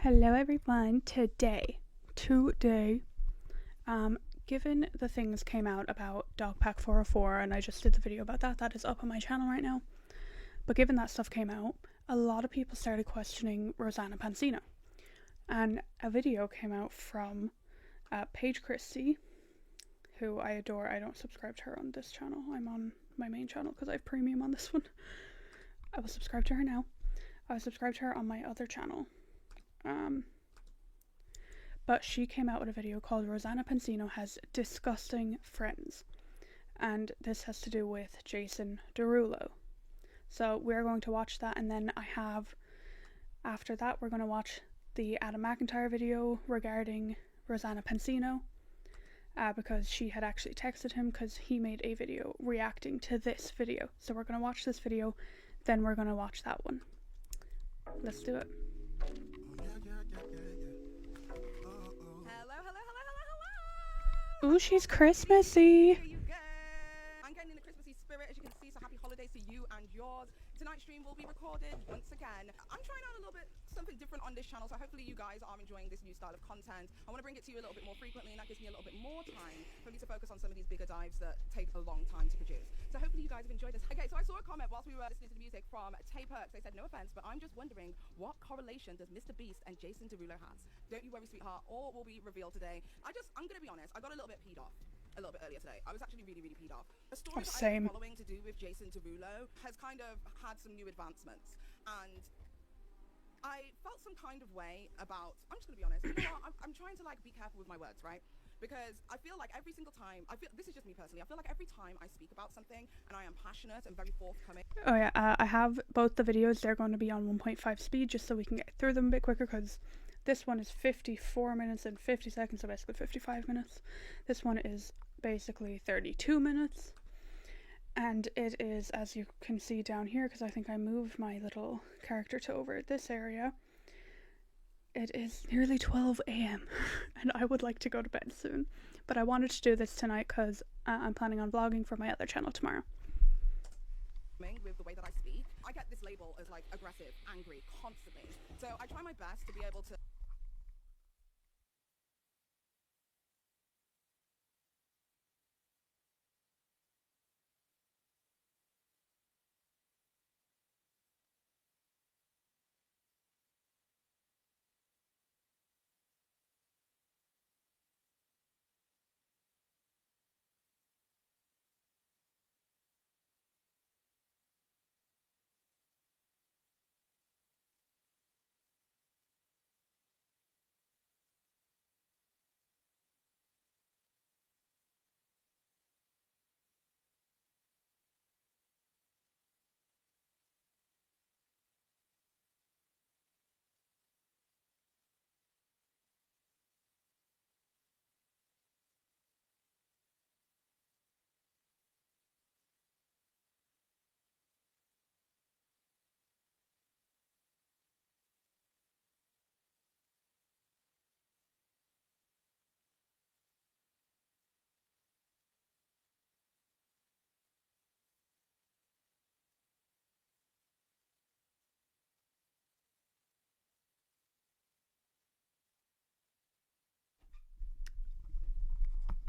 Hello everyone. Today, given the things came out about Dogpack 404 and I just did the video about that is up on my channel right now, but given that stuff came out, a lot of people started questioning Rosanna Pansino, and a video came out from Paige Christie, who I adore. I don't subscribe to her on this channel. I'm on my main channel because I have premium on this one. I will subscribe to her now. I will subscribe to her on my other channel. But she came out with a video called Rosanna Pansino Has Disgusting Friends, and this has to do with Jason Derulo. So we're going to watch that, and then after that we're going to watch the Adam McIntyre video regarding Rosanna Pansino, because she had actually texted him because he made a video reacting to this video. So we're going to watch this video, then we're going to watch that one. Let's do it. Ooh, she's Christmassy. I'm getting in the Christmassy spirit, as you can see, so happy holidays to you and yours. Tonight's stream will be recorded once again. I'm trying out a little bit something different on this channel, so hopefully you guys are enjoying this new style of content. I want to bring it to you a little bit more frequently, and that gives me a little bit more time for me to focus on some of these bigger dives that take a long time to produce. So hopefully you guys have enjoyed this. Okay, so I saw a comment whilst we were listening to the music from Tay-Perks. They said, no offense, but I'm just wondering, what correlation does Mr. Beast and Jason Derulo have? Don't you worry, sweetheart, all will be revealed today. I'm going to be honest, I got a little bit peed off a little bit earlier today. I was actually really peed off. A story that I've been following to do with Jason Derulo has kind of had some new advancements, and I felt some kind of way about, I'm just gonna be honest, you know what, I'm trying to be careful with my words, right? Because I feel like every single time, this is just me personally, I feel like every time I speak about something and I am passionate and very forthcoming. Oh yeah, I have both the videos. They're going to be on 1.5 speed just so we can get through them a bit quicker, because this one is 54 minutes and 50 seconds, so basically 55 minutes. This one is basically 32 minutes, and it is, as you can see down here, because I think I moved my little character to over this area, it is nearly 12 a.m. and I would like to go to bed soon, but I wanted to do this tonight because I'm planning on vlogging for my other channel tomorrow. With the way that I speak, I get this label as aggressive, angry, constantly, so I try my best to be able to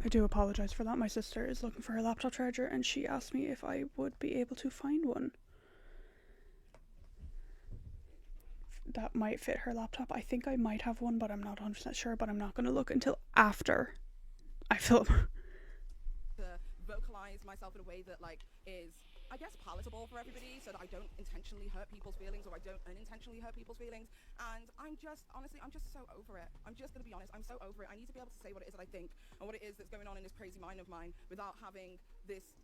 I do apologize for that. My sister is looking for her laptop charger and she asked me if I would be able to find one that might fit her laptop. I think I might have one, but I'm not 100% sure, but I'm not going to look until after I film. To vocalize myself in a way that is, I guess, palatable for everybody, so that I don't intentionally hurt people's feelings, or I don't unintentionally hurt people's feelings. And honestly, I'm just so over it. I'm just gonna be honest, I'm so over it. I need to be able to say what it is that I think and what it is that's going on in this crazy mind of mine without having this,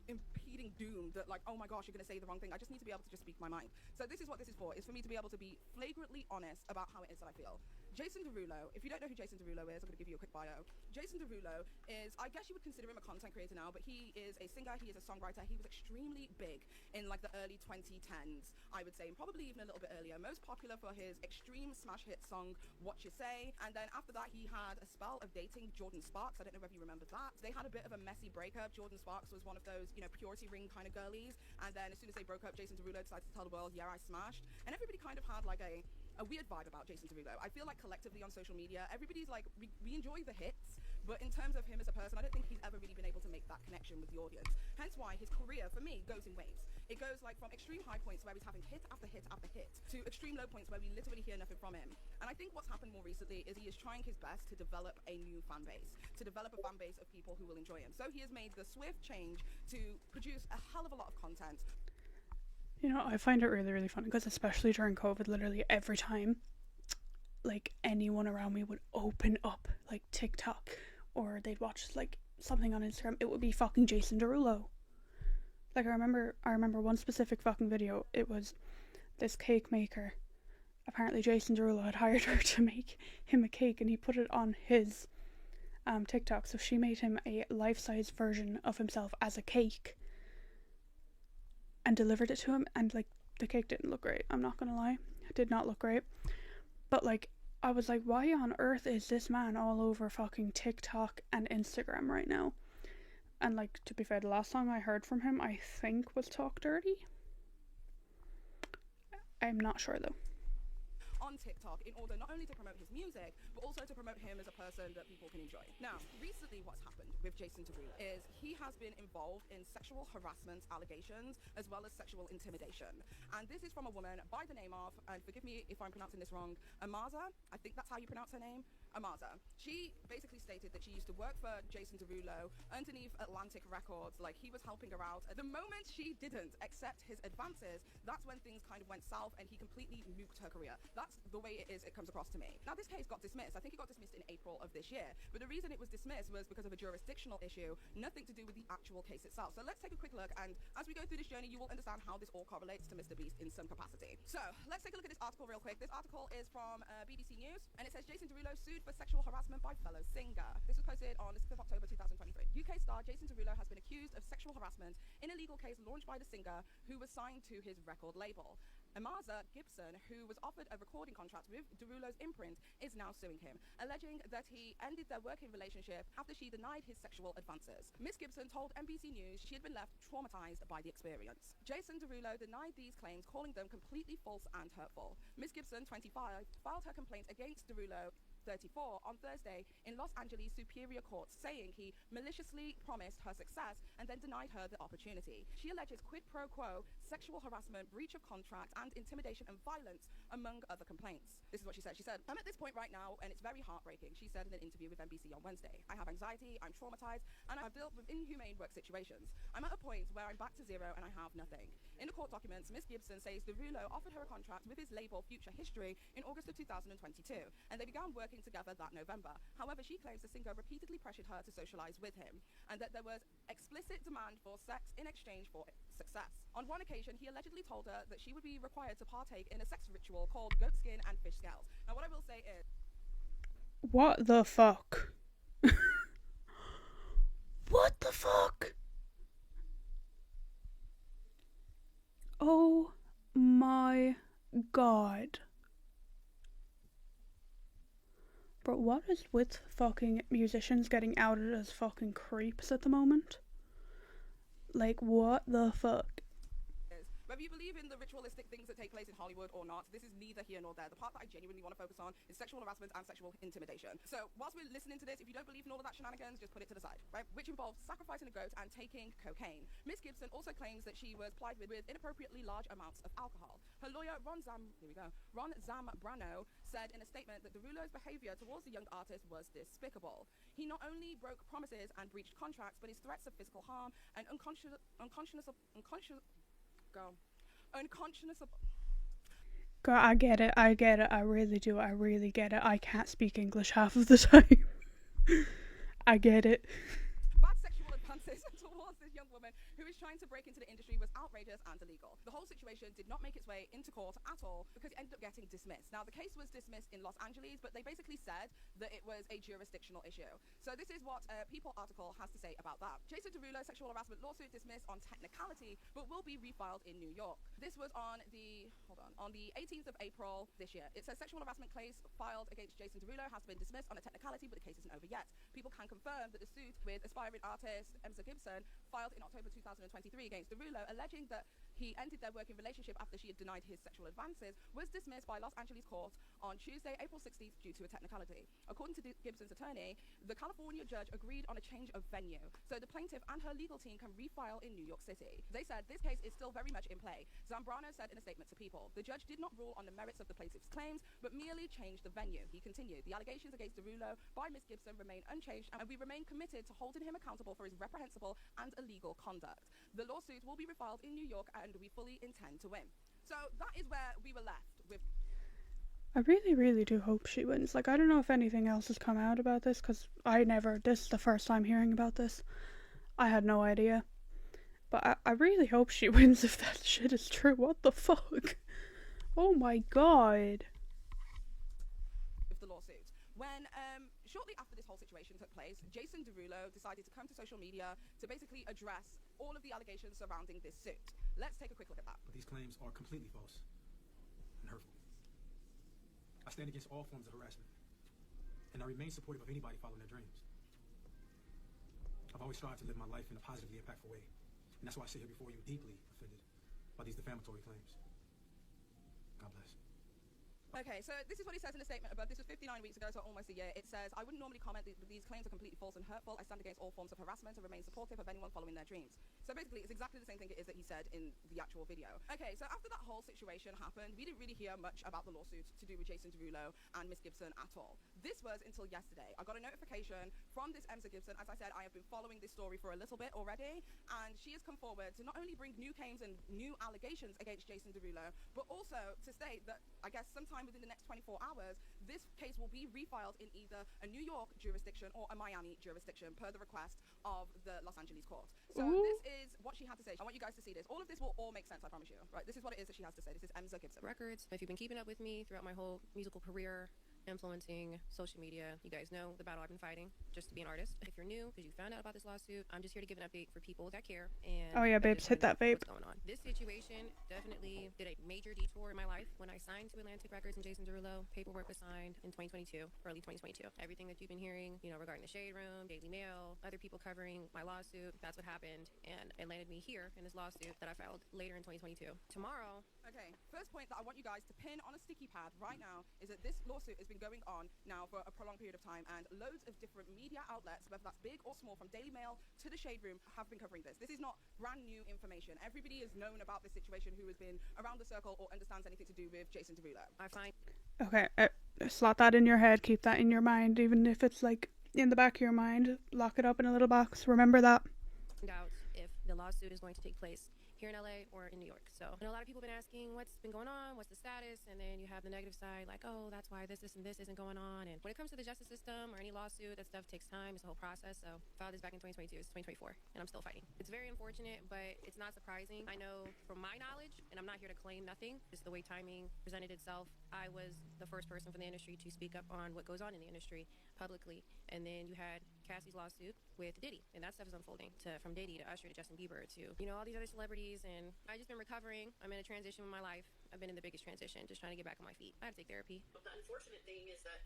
impeding doom that oh my gosh, you're gonna say the wrong thing. I just need to be able to just speak my mind. So this is what this is for, is for me to be able to be flagrantly honest about how it is that I feel. Jason Derulo, if you don't know who Jason Derulo is, I'm going to give you a quick bio. Jason Derulo is, I guess you would consider him a content creator now, but he is a singer, he is a songwriter. He was extremely big in the early 2010s, I would say, and probably even a little bit earlier. Most popular for his extreme smash hit song, What You Say, and then after that he had a spell of dating Jordan Sparks. I don't know whether you remember that. They had a bit of a messy breakup. Jordan Sparks was one of those, purity ring kind of girlies, and then as soon as they broke up, Jason Derulo decided to tell the world, yeah, I smashed, and everybody kind of had a a weird vibe about Jason Derulo. I feel like collectively on social media, everybody's like, we enjoy the hits, but in terms of him as a person, I don't think he's ever really been able to make that connection with the audience. Hence why his career, for me, goes in waves. It goes like from extreme high points where he's having hit after hit after hit to extreme low points where we literally hear nothing from him. And I think what's happened more recently is he is trying his best to develop a new fan base, to develop a fan base of people who will enjoy him. So he has made the swift change to produce a hell of a lot of content. You know, I find it really, really funny because especially during COVID, literally every time like anyone around me would open up like TikTok or they'd watch like something on Instagram, it would be fucking Jason Derulo. Like I remember one specific fucking video. It was this cake maker. Apparently Jason Derulo had hired her to make him a cake and he put it on his TikTok. So she made him a life-size version of himself as a cake and delivered it to him, and like the cake didn't look great. I'm not gonna lie. It did not look great. But like I was like, why on earth is this man all over fucking TikTok and Instagram right now? And like, to be fair, the last song I heard from him, I think, was Talk Dirty. I'm not sure though. On TikTok in order not only to promote his music, but also to promote him as a person that people can enjoy. Now, recently what's happened with Jason Derulo is he has been involved in sexual harassment allegations as well as sexual intimidation. And this is from a woman by the name of, and forgive me if I'm pronouncing this wrong, Amaza. I think that's how you pronounce her name. Amaza. She basically stated that she used to work for Jason Derulo underneath Atlantic Records, like he was helping her out. The moment she didn't accept his advances, that's when things kind of went south and he completely nuked her career. That's the way it comes across to me. Now this case got dismissed. I think it got dismissed in April of this year, but the reason it was dismissed was because of a jurisdictional issue, nothing to do with the actual case itself. So let's take a quick look, and as we go through this journey, you will understand how this all correlates to Mr. Beast in some capacity. So let's take a look at this article real quick. This article is from BBC News, and it says Jason Derulo sued for sexual harassment by fellow singer. This was posted on the 6th of October 2023. UK star Jason Derulo has been accused of sexual harassment in a legal case launched by the singer who was signed to his record label. Amaza Gibson, who was offered a recording contract with Derulo's imprint, is now suing him, alleging that he ended their working relationship after she denied his sexual advances. Miss Gibson told NBC News she had been left traumatized by the experience. Jason Derulo denied these claims, calling them completely false and hurtful. Miss Gibson, 25, filed her complaint against Derulo, 34, on Thursday in Los Angeles Superior Court, saying he maliciously promised her success and then denied her the opportunity. She alleges quid pro quo, sexual harassment, breach of contract, and intimidation and violence, among other complaints. This is what she said. She said, I'm at this point right now, and it's very heartbreaking, she said in an interview with NBC on Wednesday. I have anxiety, I'm traumatized, and I've dealt with inhumane work situations. I'm at a point where I'm back to zero and I have nothing. In the court documents, Miss Gibson says Derulo offered her a contract with his label Future History in August of 2022, and they began working together that November. However, she claims the singer repeatedly pressured her to socialize with him, and that there was explicit demand for sex in exchange for success. On one occasion, he allegedly told her that she would be required to partake in a sex ritual called goat skin and fish scales. Now, what I will say is... What the fuck? What the fuck? Oh my god. But what is with fucking musicians getting outed as fucking creeps at the moment? Like, what the fuck? Whether you believe in the ritualistic things that take place in Hollywood or not, this is neither here nor there. The part that I genuinely want to focus on is sexual harassment and sexual intimidation. So whilst we're listening to this, if you don't believe in all of that shenanigans, just put it to the side, right? Which involves sacrificing a goat and taking cocaine. Miss Gibson also claims that she was plied with inappropriately large amounts of alcohol. Her lawyer, Ron Zambrano, said in a statement that Derulo's behavior towards the young artist was despicable. He not only broke promises and breached contracts, but his threats of physical harm and unconscionable. God, I get it, I really do, I really get it. I can't speak English half of the time. I get it. Bad sexual advances towards this young woman who is trying to break into the industry was outrageous and illegal. The whole situation did not make its way into court at all because it ended up getting dismissed. Now, the case was dismissed in Los Angeles, but they basically said that it was a jurisdictional issue. So this is what a People article has to say about that. Jason Derulo's sexual harassment lawsuit dismissed on technicality, but will be refiled in New York. This was on the 18th of April this year. It says sexual harassment case filed against Jason Derulo has been dismissed on a technicality, but the case isn't over yet. People can confirm that the suit with aspiring artist Emza Gibson filed in October 2023 against Derulo, alleging that he ended their working relationship after she had denied his sexual advances, was dismissed by Los Angeles court on Tuesday, April 16th, due to a technicality. According to Gibson's attorney, the California judge agreed on a change of venue, so the plaintiff and her legal team can refile in New York City. They said this case is still very much in play. Zambrano said in a statement to People, the judge did not rule on the merits of the plaintiff's claims, but merely changed the venue. He continued, the allegations against Derulo by Ms. Gibson remain unchanged, and we remain committed to holding him accountable for his reprehensible and illegal conduct. The lawsuit will be refiled in New York, and we fully intend to win. So that is where we were left with. I really, really do hope she wins. Like, I don't know if anything else has come out about this, because this is the first time hearing about this. I had no idea. But I really hope she wins if that shit is true. What the fuck? Oh my god. With the lawsuit. When, shortly after this whole situation took place, Jason Derulo decided to come to social media to basically address all of the allegations surrounding this suit. Let's take a quick look at that. But these claims are completely false and hurtful. I stand against all forms of harassment, and I remain supportive of anybody following their dreams. I've always strived to live my life in a positively impactful way, and that's why I sit here before you deeply offended by these defamatory claims. God bless. Okay, so this is what he says in a statement above. This was 59 weeks ago, so almost a year. It says, I wouldn't normally comment that these claims are completely false and hurtful. I stand against all forms of harassment and remain supportive of anyone following their dreams. So basically, it's exactly the same thing it is that he said in the actual video. Okay, so after that whole situation happened, we didn't really hear much about the lawsuit to do with Jason Derulo and Miss Gibson at all. This was until yesterday. I got a notification from this Emsa Gibson. As I said, I have been following this story for a little bit already, and she has come forward to not only bring new claims and new allegations against Jason Derulo, but also to state that, I guess, sometime within the next 24 hours, this case will be refiled in either a New York jurisdiction or a Miami jurisdiction per the request of the Los Angeles court. So this is what she had to say. I want you guys to see this. All of this will all make sense, I promise you. Right? This is what it is that she has to say. This is Emsa Gibson. Records. If you've been keeping up with me throughout my whole musical career, influencing social media, you guys know the battle I've been fighting just to be an artist. If you're new because you found out about this lawsuit, I'm just here to give an update for people that care. And oh yeah, babes, hit that vape. What's going on? This situation definitely did a major detour in my life when I signed to Atlantic Records and Jason Derulo. Paperwork was signed in 2022, early 2022. Everything that you've been hearing, regarding the Shade Room, Daily Mail, other people covering my lawsuit, that's what happened, and it landed me here in this lawsuit that I filed later in 2022. Tomorrow. Okay, first point that I want you guys to pin on a sticky pad right now is that this lawsuit has been going on now for a prolonged period of time, and loads of different media outlets, whether that's big or small, from Daily Mail to the Shade Room, have been covering this. This is not brand new information. Everybody has known about this situation who has been around the circle or understands anything to do with Jason Derulo. Okay, slot that in your head, keep that in your mind, even if it's like in the back of your mind, lock it up in a little box, remember that. Doubt if the lawsuit is going to take place here in LA or in New York. So a lot of people have been asking what's been going on, what's the status, and then you have the negative side like, oh, that's why this and this isn't going on. And when it comes to the justice system or any lawsuit, that stuff takes time. It's a whole process. So I filed this back in 2022. It's 2024 and I'm still fighting. It's very unfortunate, but it's not surprising. I know from my knowledge, and I'm not here to claim nothing, just the way timing presented itself, I was the first person from the industry to speak up on what goes on in the industry publicly. And then you had Cassie's lawsuit with Diddy, and that stuff is unfolding from Diddy to Usher to Justin Bieber to all these other celebrities. And I just been recovering. I'm in a transition with my life. I've been in the biggest transition, just trying to get back on my feet. I had to take therapy. But the unfortunate thing is that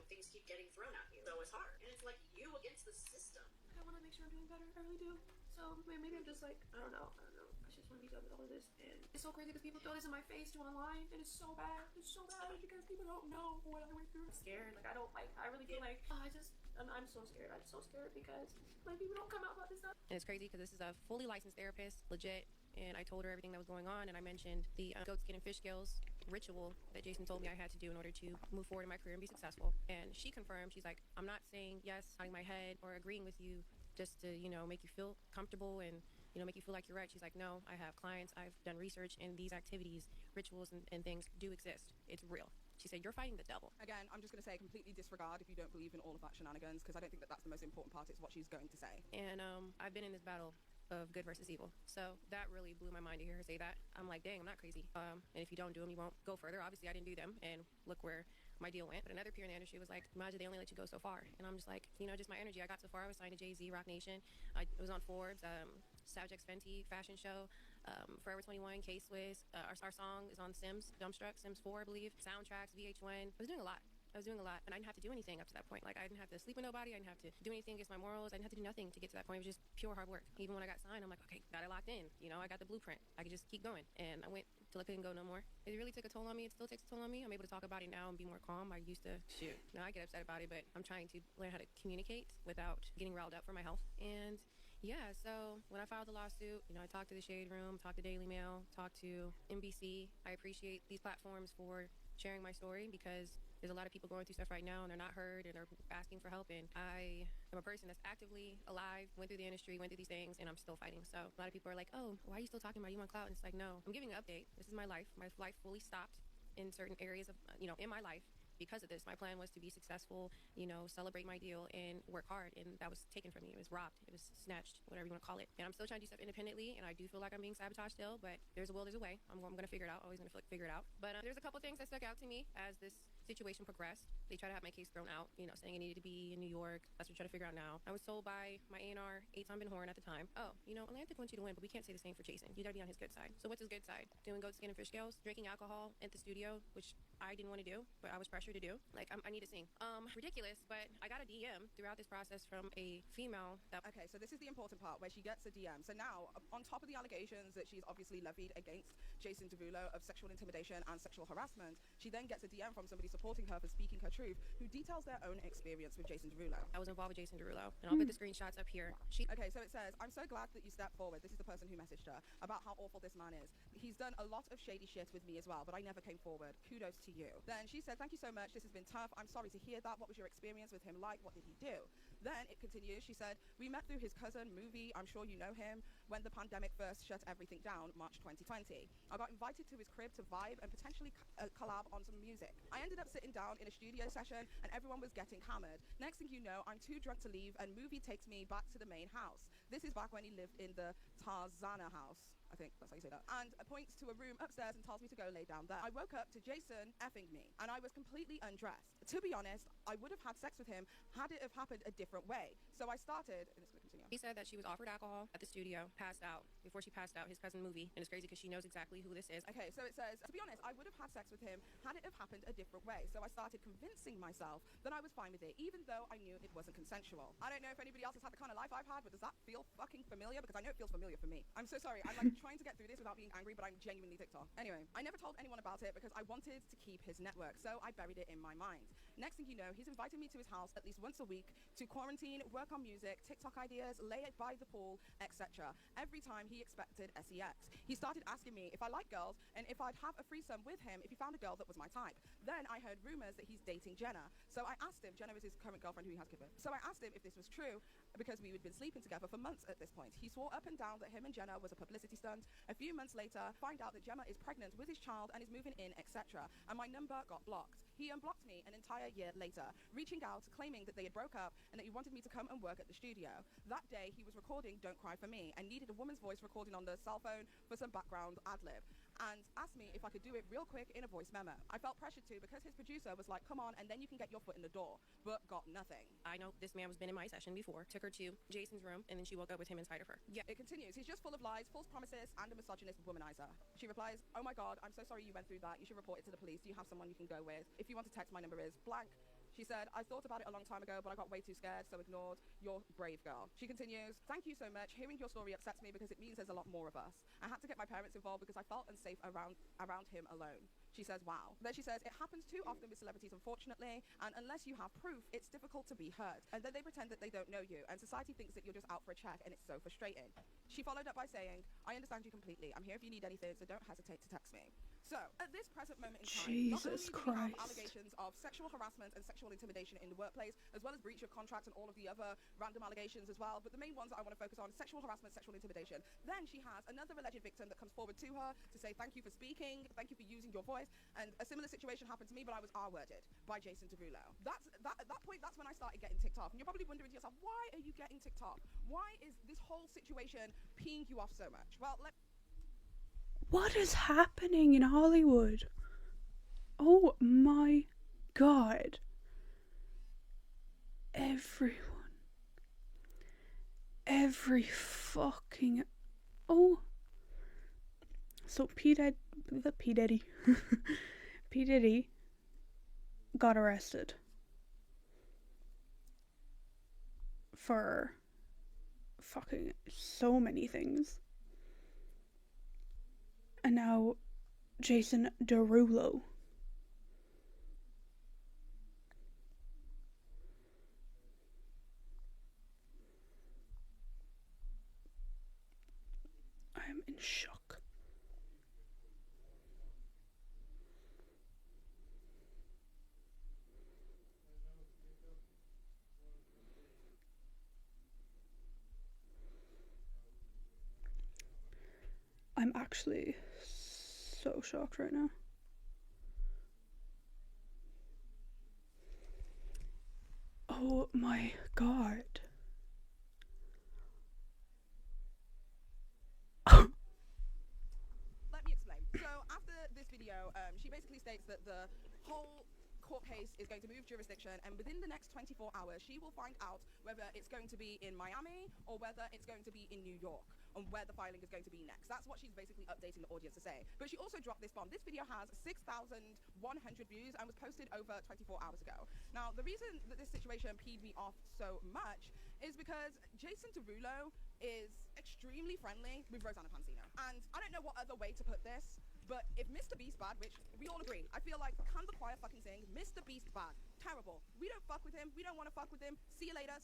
things keep getting thrown at you, so it's hard, and it's like you against the system. I want to make sure I'm doing better. I really do. So maybe I'm just like I don't know. I just want to be done with all of this, and it's so crazy because people throw this in my face doing online, and it's so bad. It's so bad because people don't know what I went through. I'm scared. I really feel like I'm so scared. I'm so scared because people don't come out about this stuff. And it's crazy because this is a fully licensed therapist, legit. And I told her everything that was going on, and I mentioned the goat skin and fish scales ritual that Jason told me I had to do in order to move forward in my career and be successful. And she confirmed, she's like, I'm not saying yes, nodding my head, or agreeing with you just to, make you feel comfortable and, make you feel like you're right. She's like, no, I have clients, I've done research, and these activities, rituals, and things do exist. It's real. She said, you're fighting the devil. Again, I'm just going to say completely disregard if you don't believe in all of that shenanigans, because I don't think that that's the most important part. It's what she's going to say. And I've been in this battle of good versus evil. So that really blew my mind to hear her say that. I'm like, dang, I'm not crazy. And if you don't do them, you won't go further. Obviously, I didn't do them, and look where my deal went. But another peer in the industry was like, imagine they only let you go so far. And I'm just like, just my energy. I got so far. I was signed to Jay-Z, Rock Nation. I was on Forbes, Savage X Fenty fashion show, Forever 21, K-Swiss. Our song is on Sims, Dumbstruck, Sims 4, I believe. Soundtracks, VH1. I was doing a lot. I was doing a lot, and I didn't have to do anything up to that point. Like, I didn't have to sleep with nobody. I didn't have to do anything against my morals. I didn't have to do nothing to get to that point. It was just pure hard work. Even when I got signed, I'm like, okay, got it locked in. You know, I got the blueprint. I could just keep going. And I went till I couldn't go no more. It really took a toll on me. It still takes a toll on me. I'm able to talk about it now and be more calm. I used to, now I get upset about it, but I'm trying to learn how to communicate without getting riled up for my health. And yeah, so when I filed the lawsuit, you know, I talked to the Shade Room, talked to Daily Mail, talked to NBC. I appreciate these platforms for sharing my story, because there's a lot of people going through stuff right now and they're not heard and they're asking for help. And I am a person that's actively alive, went through the industry, went through these things, and I'm still fighting. So a lot of people are like, oh, why are you still talking about you on clout? And it's like, no, I'm giving an update. This is my life. My life fully stopped in certain areas of, you know, in my life. Because of this, my plan was to be successful, you know, celebrate my deal and work hard. And that was taken from me. It was robbed. It was snatched, whatever you want to call it. And I'm still trying to do stuff independently. And I do feel like I'm being sabotaged still, but there's a will, there's a way. I'm going to figure it out. Always going to figure it out. But there's a couple things that stuck out to me as this situation progressed. They tried to have my case thrown out, you know, saying it needed to be in New York. That's what we're trying to figure out now. I was told by my A&R, Eitan Ben Horn at the time, oh, you know, Atlantic wants you to win, but we can't say the same for Jason. You got to be on his good side. So what's his good side? Doing goat skin and fish scales, drinking alcohol at the studio, which I didn't want to do, but I was pressured to do. Like, I need to sing. Ridiculous, but I got a DM throughout this process from a female that... Okay, so this is the important part where she gets a DM. So now, on top of the allegations that she's obviously levied against Jason Derulo of sexual intimidation and sexual harassment, she then gets a DM from somebody supporting her for speaking her truth, who details their own experience with Jason Derulo. I was involved with Jason Derulo, and I'll put the screenshots up here. Okay, so it says, I'm so glad that you stepped forward. This is the person who messaged her about how awful this man is. He's done a lot of shady shit with me as well, but I never came forward. Kudos to you. Then she said, thank you so much. This has been tough. I'm sorry to hear that. What was your experience with him like? What did he do? Then it continues. She said, we met through his cousin, Movie. I'm sure you know him. When the pandemic first shut everything down, March 2020. I got invited to his crib to vibe and potentially collab on some music. I ended up sitting down in a studio session and everyone was getting hammered. Next thing you know, I'm too drunk to leave and Movie takes me back to the main house. This is back when he lived in the Tarzana house. I think that's how you say that. And points to a room upstairs and tells me to go lay down there. I woke up to Jason effing me, and I was completely undressed. To be honest, I would have had sex with him had it have happened a different way. So I started, and it's going to continue. He said that she was offered alcohol at the studio, passed out. Before she passed out, his cousin Movie, and it's crazy because she knows exactly who this is. Okay, so it says, to be honest, I would have had sex with him had it have happened a different way. So I started convincing myself that I was fine with it, even though I knew it wasn't consensual. I don't know if anybody else has had the kind of life I've had, but does that feel fucking familiar? Because I know it feels familiar for me. I'm so sorry. I'm like trying to get through this without being angry, but I'm genuinely ticked off. Anyway, I never told anyone about it because I wanted to keep his network, so I buried it in my mind. Next thing you know, he's invited me to his house at least once a week to quarantine, work on music, TikTok ideas, lay it by the pool, etc. Every time he expected sex. He started asking me if I like girls and if I'd have a threesome with him if he found a girl that was my type. Then I heard rumors that he's dating Jenna. So I asked him, Jenna is his current girlfriend who he has given. So I asked him if this was true because we had been sleeping together for months at this point. He swore up and down that him and Jenna was a publicity stunt. A few months later, find out that Gemma is pregnant with his child and is moving in, etc. And my number got blocked. He unblocked me an entire year later, reaching out, claiming that they had broke up and that he wanted me to come and work at the studio. That day, he was recording Don't Cry For Me and needed a woman's voice recording on the cell phone for some background ad-lib, and asked me if I could do it real quick in a voice memo. I felt pressured to because his producer was like, come on, and then you can get your foot in the door, but got nothing. I know this man was been in my session before, took her to Jason's room, and then she woke up with him inside of her. Yeah, it continues. He's just full of lies, false promises, and a misogynist womanizer. She replies, oh my God, I'm so sorry you went through that. You should report it to the police. Do you have someone you can go with? If you want to text, my number is blank. She said, I thought about it a long time ago, but I got way too scared, so ignored. You're brave, girl. She continues, thank you so much. Hearing your story upsets me because it means there's a lot more of us. I had to get my parents involved because I felt unsafe around him alone. She says, wow. Then she says, it happens too often with celebrities, unfortunately, and unless you have proof, it's difficult to be heard. And then they pretend that they don't know you, and society thinks that you're just out for a check, and it's so frustrating. She followed up by saying, I understand you completely. I'm here if you need anything, so don't hesitate to text me. So, at this present moment in time, not only do we have allegations of sexual harassment and sexual intimidation in the workplace, as well as breach of contract and all of the other random allegations as well, but the main ones that I want to focus on, sexual harassment, sexual intimidation. Then she has another alleged victim that comes forward to her to say, thank you for speaking, thank you for using your voice, and a similar situation happened to me, but I was R-worded by Jason Derulo. At that point, that's when I started getting ticked off. And you're probably wondering to yourself, why are you getting ticked off? Why is this whole situation peeing you off so much? Well, what is happening in Hollywood? Oh my God. Every fucking... Oh. So P. Diddy got arrested for fucking so many things. And now Jason Derulo. I am in shock. I'm actually so shocked right now. Oh my god. Let me explain. So after this video, she basically states that the whole court case is going to move jurisdiction, and within the next 24 hours, she will find out whether it's going to be in Miami or whether it's going to be in New York, and where the filing is going to be next. That's what she's basically updating the audience to say. But she also dropped this bomb. This video has 6,100 views and was posted over 24 hours ago. Now, the reason that this situation peed me off so much is because Jason Derulo is extremely friendly with Rosanna Pansino. And I don't know what other way to put this, but if Mr. Beast bad, which we all agree, I feel like can the choir fucking sing, Mr. Beast bad, terrible. We don't fuck with him, we don't want to fuck with him, see you later,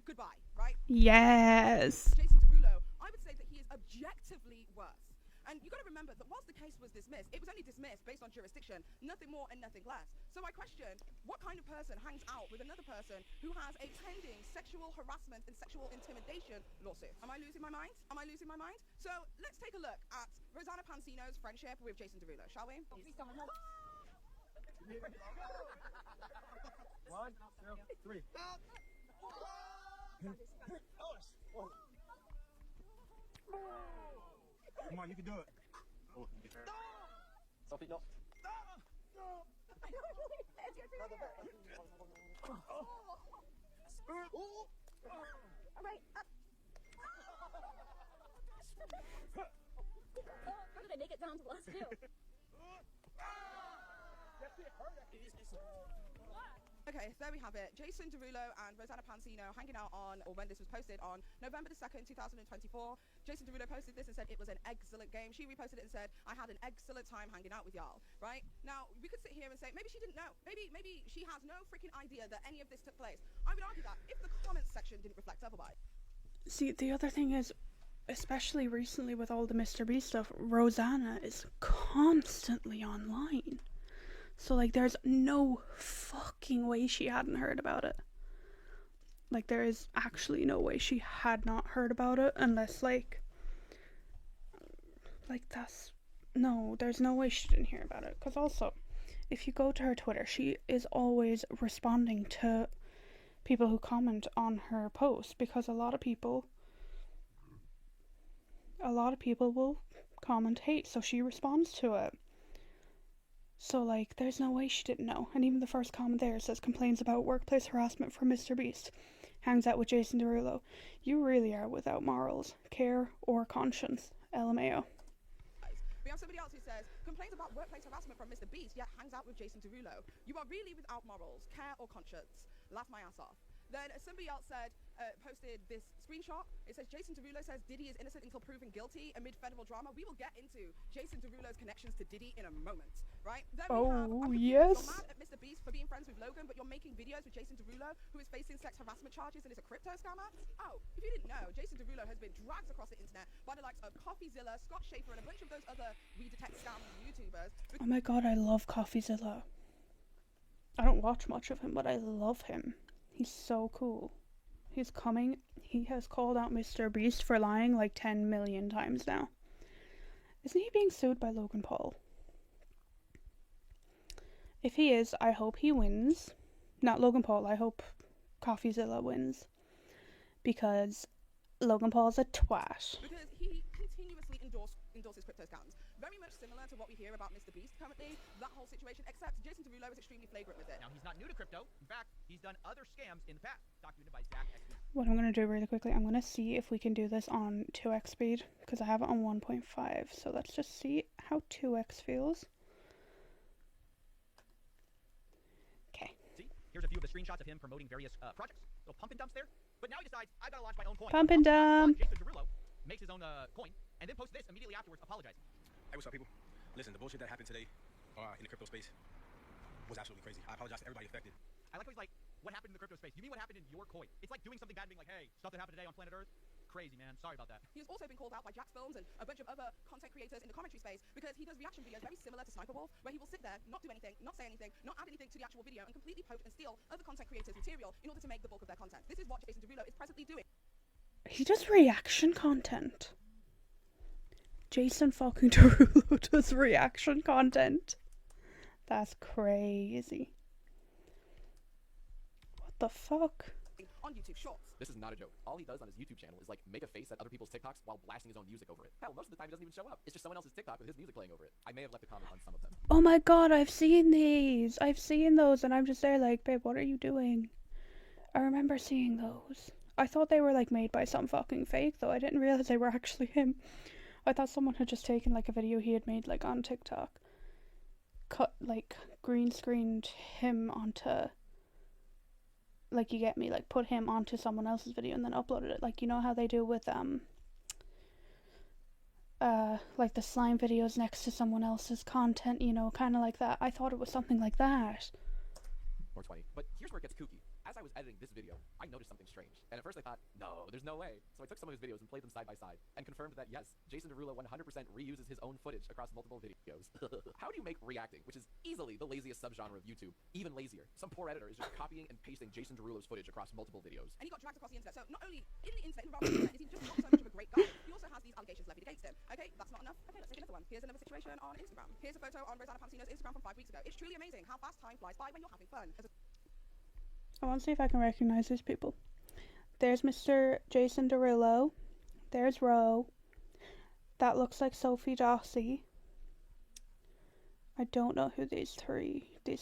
goodbye, right? Yes. Jason Derulo, I would say that he is objectively worse. And you got to remember that whilst the case was dismissed, it was only dismissed based on jurisdiction, nothing more and nothing less. So I question, what kind of person hangs out with another person who has a pending sexual harassment and sexual intimidation lawsuit? Am I losing my mind? Am I losing my mind? So let's take a look at Rosanna Pansino's friendship with Jason Derulo, shall we? One, two, three. Come on, you can do it. Oh, you can. Sophie, no. All right, up. How did I make it down to the last two? Okay, there we have it. Jason Derulo and Rosanna Pansino hanging out on, or when this was posted, on November the 2nd, 2024. Jason Derulo posted this and said it was an excellent game. She reposted it and said, I had an excellent time hanging out with y'all, right? Now, we could sit here and say, maybe she didn't know. Maybe she has no freaking idea that any of this took place. I would argue that if the comments section didn't reflect otherwise. See, the other thing is, especially recently with all the Mr. Beast stuff, Rosanna is constantly online. So, like, there's no fucking way she hadn't heard about it. Like, there is actually no way she had not heard about it, unless, like, that's... No, there's no way she didn't hear about it. Because also, if you go to her Twitter, she is always responding to people who comment on her posts, because a lot of people will comment hate, so she responds to it. So, like, there's no way she didn't know. And even the first comment there says, complains about workplace harassment from Mr. Beast. Hangs out with Jason Derulo. You really are without morals, care, or conscience. LMAO. We have somebody else who says, complains about workplace harassment from Mr. Beast, yet hangs out with Jason Derulo. You are really without morals, care, or conscience. Laugh my ass off. Then somebody else said, posted this screenshot. It says, Jason Derulo says Diddy is innocent until proven guilty amid federal drama. We will get into Jason Derulo's connections to Diddy in a moment, right? Then we have, yes. You're mad at Mr. Beast for being friends with Logan, but you're making videos with Jason Derulo, who is facing sex harassment charges and is a crypto scammer? Oh, if you didn't know, Jason Derulo has been dragged across the internet by the likes of CoffeeZilla, Scott Schaefer, and a bunch of those other We Detect Scam YouTubers. Oh my god, I love CoffeeZilla. I don't watch much of him, but I love him. He's so cool. He's coming. He has called out Mr. Beast for lying like 10 million times now. Isn't he being sued by Logan Paul? If he is, I hope he wins. Not Logan Paul, I hope CoffeeZilla wins. Because Logan Paul's a twat. Because he continuously endorses crypto scams. Very much similar to what we hear about Mr. Beast currently, that whole situation, except Jason Derulo is extremely flagrant with it. Now, he's not new to crypto. In fact, he's done other scams in the past, documented by Zach XP. What I'm going to do really quickly, I'm going to see if we can do this on 2x speed, because I have it on 1.5. So let's just see how 2x feels. Okay. the screenshots of him promoting various projects. Little pump and dumps there. But now he decides, I've got to launch my own coin. Pump and dump. Jason Derulo makes his own coin, and then posts this immediately afterwards, apologizing. Hey, what's up, people? Listen, the bullshit that happened today in the crypto space was absolutely crazy. I apologize to everybody affected. I like how he's like, what happened in the crypto space? You mean what happened in your coin? It's like doing something bad and being like, hey, stuff that happened today on planet Earth? Crazy, man. Sorry about that. He has also been called out by Jax Films and a bunch of other content creators in the commentary space because he does reaction videos very similar to Sniper Wolf, where he will sit there, not do anything, not say anything, not add anything to the actual video, and completely poach and steal other content creators' material in order to make the bulk of their content. This is what Jason Derulo is presently doing. He does reaction content. Jason fucking Derulo does reaction content. That's crazy. What the fuck? On YouTube Shorts. This is not a joke. All he does on his YouTube channel is like make a face at other people's TikToks while blasting his own music over it. Hell, most of the time he doesn't even show up. It's just someone else's TikTok with his music playing over it. I may have left a comment on some of them. Oh my god, I've seen these. I've seen those and I'm just there like, babe, what are you doing? I remember seeing those. I thought they were like made by some fucking fake though. I didn't realize they were actually him. I thought someone had just taken like a video he had made like on TikTok, cut like green screened him onto, like, you get me, like put him onto someone else's video and then uploaded it, like, you know how they do with like the slime videos next to someone else's content, you know, kind of like that. I thought it was something like that. Or 20. But here's where it gets kooky. As I was editing this video, I noticed something strange. And at first I thought, no, there's no way. So I took some of his videos and played them side by side and confirmed that yes, Jason Derulo 100% reuses his own footage across multiple videos. How do you make reacting, which is easily the laziest subgenre of YouTube, even lazier? Some poor editor is just copying and pasting Jason Derulo's footage across multiple videos. And he got dragged across the internet. So not only in the internet, around the internet, is he just not so much of a great guy, he also has these allegations levied against him. Okay, that's not enough. Okay, let's take another one. Here's another situation on Instagram. Here's a photo on Rosanna Pansino's Instagram from 5 weeks ago. It's truly amazing how fast time flies by when you're having fun. I want to see if I can recognize these people. There's Mr. Jason Derulo. There's Ro. That looks like Sophie Dossie. I don't know who these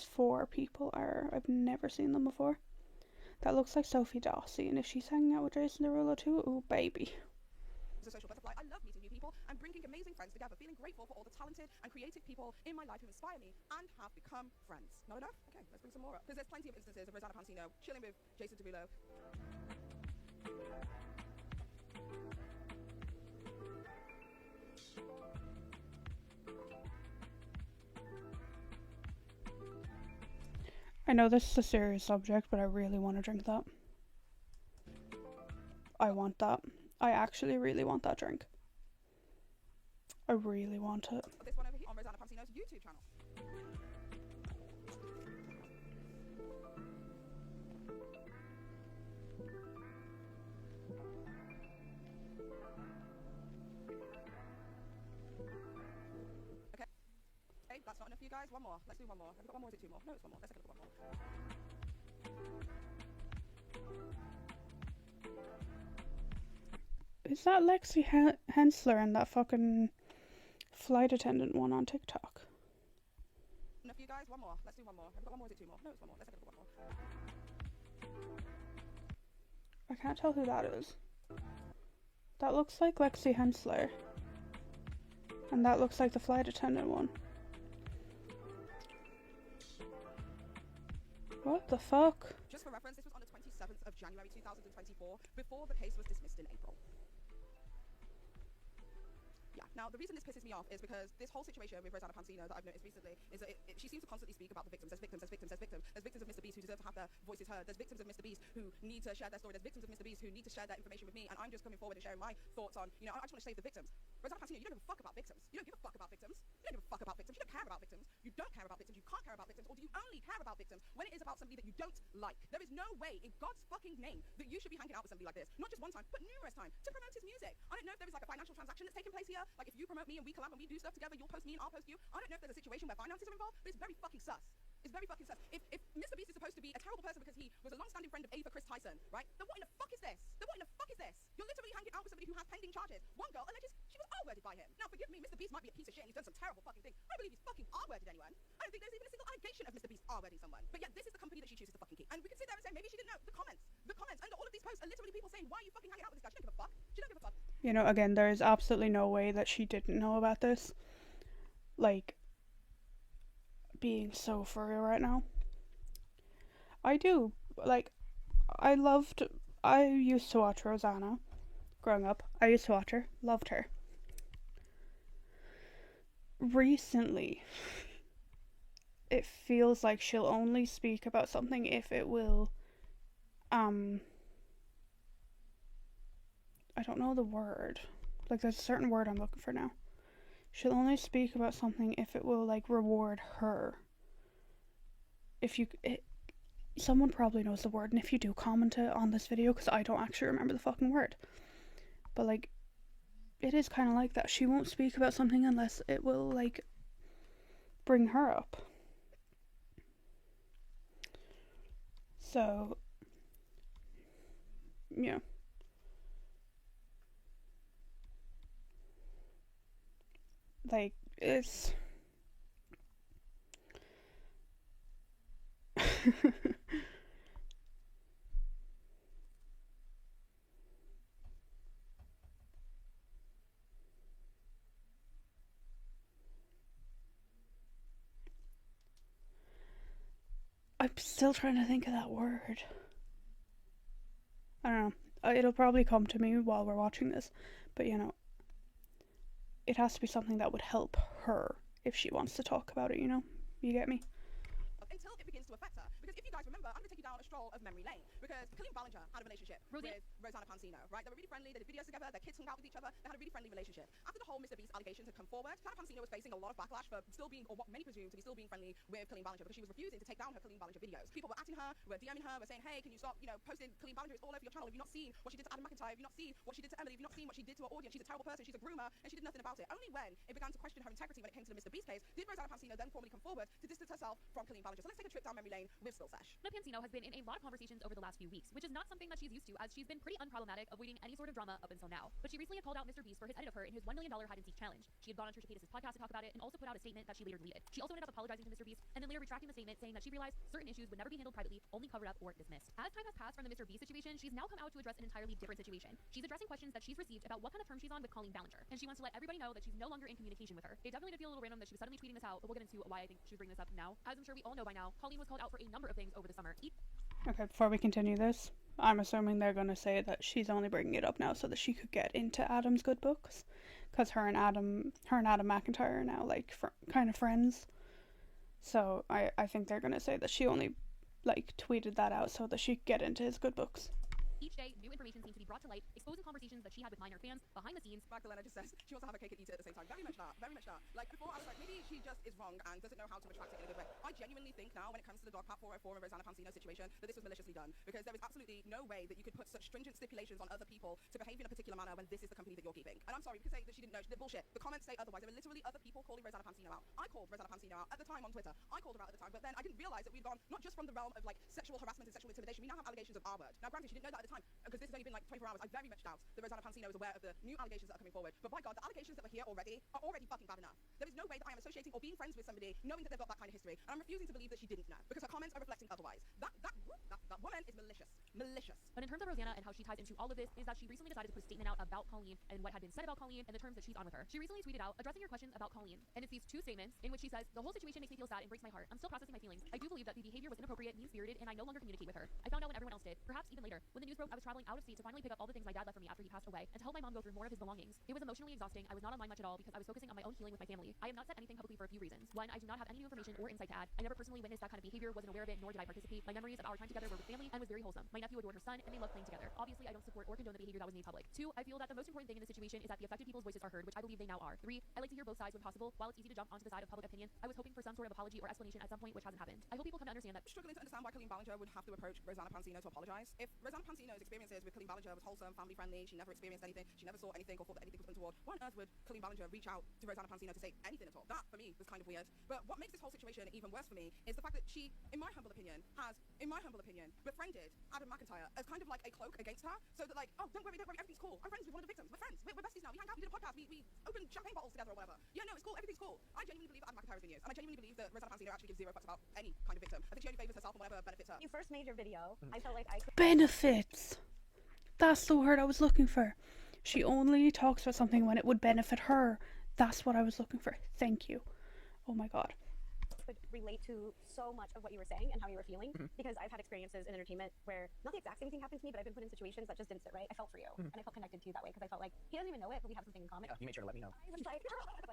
four people are. I've never seen them before. That looks like Sophie Dossie, and if she's hanging out with Jason Derulo too, ooh baby. As a social butterfly, I love meeting new people and bringing amazing friends together, feeling grateful for all the talented and creative people in my life who inspire me and have become friends. Not enough? Okay, let's bring some more up. Because there's plenty of instances of Rosanna Pansino chilling with Jason Derulo. I know this is a serious subject, but I really want to drink that. I want that. I actually really want that drink. I really want it. This one over here on Rosanna Pansino's YouTube channel. Okay, that's not enough for you guys. One more. Let's do one more. Have we got one more? Is it two more? No, it's one more. Let's take a look at one more. Is that Lexi Hensler and that fucking flight attendant one on TikTok? Enough for you guys? One more. Let's do one more. Have we got one more? Is it two more? No, it's one more. Let's take a look at one more. I can't tell who that is. That looks like Lexi Hensler. And that looks like the flight attendant one. What the fuck? Just for reference, this was on the 27th of January 2024, before the case was dismissed in April. Yeah, now the reason this pisses me off is because this whole situation with Rosanna Pansino that I've noticed recently is that she seems to constantly speak about the victims. There's victims, there's victims, there's victims. There's victims of Mr. Beast who deserve to have their voices heard. There's victims of Mr. Beast who need to share their story. There's victims of Mr. Beast who need to share their information with me, and I'm just coming forward and sharing my thoughts on, you know, I just want to save the victims. Rosanna Pansino, you don't give a fuck about victims. You don't give a fuck about victims. You don't give a fuck about victims. You don't care about victims. You don't care about victims. You can't care about victims. Or do you only care about victims when it is about somebody that you don't like? There is no way in God's fucking name that you should be hanging out with somebody like this. Not just one time, but numerous times to promote his music. I don't know if there is like a financial transaction that's taking place here. Like if you promote me and we collab and we do stuff together, you'll post me and I'll post you. I don't know if there's a situation where finances are involved, but it's very fucking sus. It's very fucking sus. If Mr. Beast is supposed to be a terrible person because he was a long-standing friend of Ava Chris Tyson, right? Then what in the fuck is this? Then what in the fuck is this? You're literally hanging out with somebody who has pending charges. One girl alleges she was R-worded by him. Now, forgive me, Mr. Beast might be a piece of shit and he's done some terrible fucking things. I don't believe he's fucking R-worded anyone. I don't think there's even a single allegation of Mr. Beast R-wording someone. But yet, this is the company that she chooses to fucking keep. And we can sit there and say, maybe she didn't know. The comments under all of these posts are literally people saying, why are you fucking hanging out with this guy? She don't give a fuck. She don't give a fuck. You know, again, there is absolutely no way that she didn't know about this. Like, being so for real right now. I do. Like, I used to watch Rosanna growing up. I used to watch her. Loved her. Recently, it feels like she'll only speak about something if it will, I don't know the word. Like, there's a certain word I'm looking for now. She'll only speak about something if it will, like, reward her. Someone probably knows the word, and if you do, comment it on this video, because I don't actually remember the fucking word. But, like, it is kind of like that. She won't speak about something unless it will, like, bring her up. So, yeah. Like, it's... I'm still trying to think of that word. I don't know. It'll probably come to me while we're watching this. But, you know, it has to be something that would help her if she wants to talk about it, you know? You get me? Until it begins to affect her. Because if you guys remember, I'm going to take you down a stroll of memory lane. Because Killian Ballinger had a relationship with Rosanna Pansino, right? They were really friendly, they did videos together, their kids hung out with each other, they had a really friendly relationship. After the whole Mr. Beast allegations had come forward, Rosanna Pansino was facing a lot of backlash for still being, or what many presume to be still being friendly with Killian Ballinger, because she was refusing to take down her Killian Ballinger videos. People were atting her, were DMing her, were saying, hey, can you stop, you know, posting Killian Ballinger? It's all over your channel. Have you not seen what she did to Adam McIntyre? Have you not seen what she did to Emily? Have you not seen what she did to her audience? She's a terrible person, she's a groomer, and she did nothing about it. Only when it began to question her integrity when it came to the Mr. Beast case, did Rosanna Pansino then formally come forward to distance herself from Killian Ballinger. So let's take a trip down memory lane with Still Sesh. Pansino has been in a lot of conversations over the last few weeks, which is not something that she's used to, as she's been pretty unproblematic, avoiding any sort of drama up until now. But she recently had called out Mr. Beast for his edit of her in his $1 million hide and seek challenge. She had gone on Trisha Paytas' podcast to talk about it, and also put out a statement that she later deleted. She also ended up apologizing to Mr. Beast, and then later retracting the statement, saying that she realized certain issues would never be handled privately, only covered up or dismissed. As time has passed from the Mr. Beast situation, she's now come out to address an entirely different situation. She's addressing questions that she's received about what kind of terms she's on with Colleen Ballinger, and she wants to let everybody know that she's no longer in communication with her. It definitely did feel a little random that she was suddenly tweeting this out, but we'll get into why I think she was bringing this up now. As I'm sure we all know by now, Colleen was called out for a number of things over the summer. Okay, before we continue this, I'm assuming they're going to say that she's only bringing it up now so that she could get into Adam's good books, because her and Adam McIntyre are now, like, kind of friends. So I think they're going to say that she only, like, tweeted that out so that she could get into his good books. Each day, new information seems to be brought to light, exposing conversations that she had with minor fans behind the scenes. Magdalena just says she wants to have a cake and eat it at the same time. Very much that. Very much that. Like, before I was like, maybe she just is wrong and doesn't know how to retract it in a good way. I genuinely think now, when it comes to the Dog Pat 404 and Rosanna Pansino situation, that this was maliciously done. Because there is absolutely no way that you could put such stringent stipulations on other people to behave in a particular manner when this is the company that you're keeping. And I'm sorry, you could say that she didn't know. She did bullshit. The comments say otherwise. There were literally other people calling Rosanna Pansino out. I called Rosanna Pansino out at the time on Twitter. I called her out at the time, but then I didn't realize that we'd gone not just from the realm of, like, sexual harassment and sexual intimidation. We now have allegations of R word. Now, granted, she didn't know that at the time, because this has only been like 24 hours. I very much doubt that Rosanna Pansino is aware of the new allegations that are coming forward. But by God, the allegations that were here already are already fucking bad enough. There is no way that I am associating or being friends with somebody knowing that they've got that kind of history. And I'm refusing to believe that she didn't know, because her comments are reflecting otherwise. That woman is malicious. Malicious. But in terms of Rosanna and how she ties into all of this, is that she recently decided to put a statement out about Colleen and what had been said about Colleen and the terms that she's on with her. She recently tweeted out, addressing your questions about Colleen, and it's these two statements in which she says, the whole situation makes me feel sad and breaks my heart. I'm still processing my feelings. I do believe that the behavior was inappropriate, mean-spirited, and I no longer communicate with her. I found out when everyone else did, perhaps even later. When the news broke, I was traveling out of state to finally pick up all the things my dad left for me after he passed away, and to help my mom go through more of his belongings. It was emotionally exhausting. I was not online much at all because I was focusing on my own healing with my family. I have not said anything publicly for a few reasons. One, I do not have any new information or insight to add. I never personally witnessed that kind of behavior, wasn't aware of it, nor did I participate. My memories of our time together were with family and was very wholesome. My nephew adored her son, and they loved playing together. Obviously, I don't support or condone the behavior that was made public. Two, I feel that the most important thing in this situation is that the affected people's voices are heard, which I believe they now are. Three, I like to hear both sides when possible. While it's easy to jump onto the side of public opinion, I was hoping for some sort of apology or explanation at some point, which hasn't happened. I hope people come to understand that. Struggling to understand why Colleen Ballinger would have to approach Rosanna Pansino to apologize. If Rosanna Pansino's experiences with Colleen Ballinger was wholesome, family friendly, she never experienced anything, she never saw anything or thought that anything was untoward, why on earth would Colleen Ballinger reach out to Rosanna Pansino to say anything at all? That, for me, was kind of weird. But what makes this whole situation even worse for me is the fact that she, in my humble opinion, befriended Adam McIntyre as kind of like a cloak against her, so that, like, oh, don't worry, everything's cool. I'm friends with one of the victims. We're friends. We're besties now. We hang out. We did a podcast. We opened champagne bottles together or whatever. Yeah, no, it's cool. Everything's cool. I genuinely believe that Adam McIntyre has been used, and I genuinely believe that Rosanna Pansino actually gives zero fucks about any kind of victim. I think she only favors herself and whatever benefits her. You first made your video. I felt like I could. Benefits! That's the word I was looking for. She only talks about something when it would benefit her. That's what I was looking for. Thank you. Oh my god. could relate to so much of what you were saying and how you were feeling, because I've had experiences in entertainment where not the exact same thing happened to me, but I've been put in situations that just didn't sit right. I felt for you, and I felt connected to you that way, because I felt like he doesn't even know it, but we have something in common. Yeah, you made sure to let me know. I was like,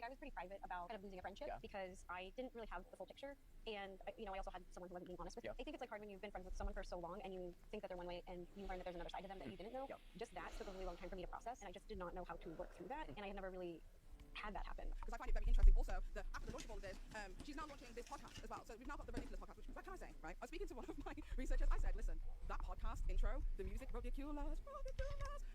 I was pretty private about kind of losing a friendship because I didn't really have the full picture, and I also had someone who wasn't being honest with me. I think it's like hard when you've been friends with someone for so long and you think that they're one way and you learn that there's another side to them that you didn't know. Just that took a really long time for me to process, and I just did not know how to work through that, and I had never really had that happen. Because I find it very interesting also that after the launch of all of this, she's now launching this podcast as well. So we've now got the Ridiculous podcast, which, what can I say, right? I was speaking to one of my researchers. I said, listen, that podcast intro, the music, ridiculous.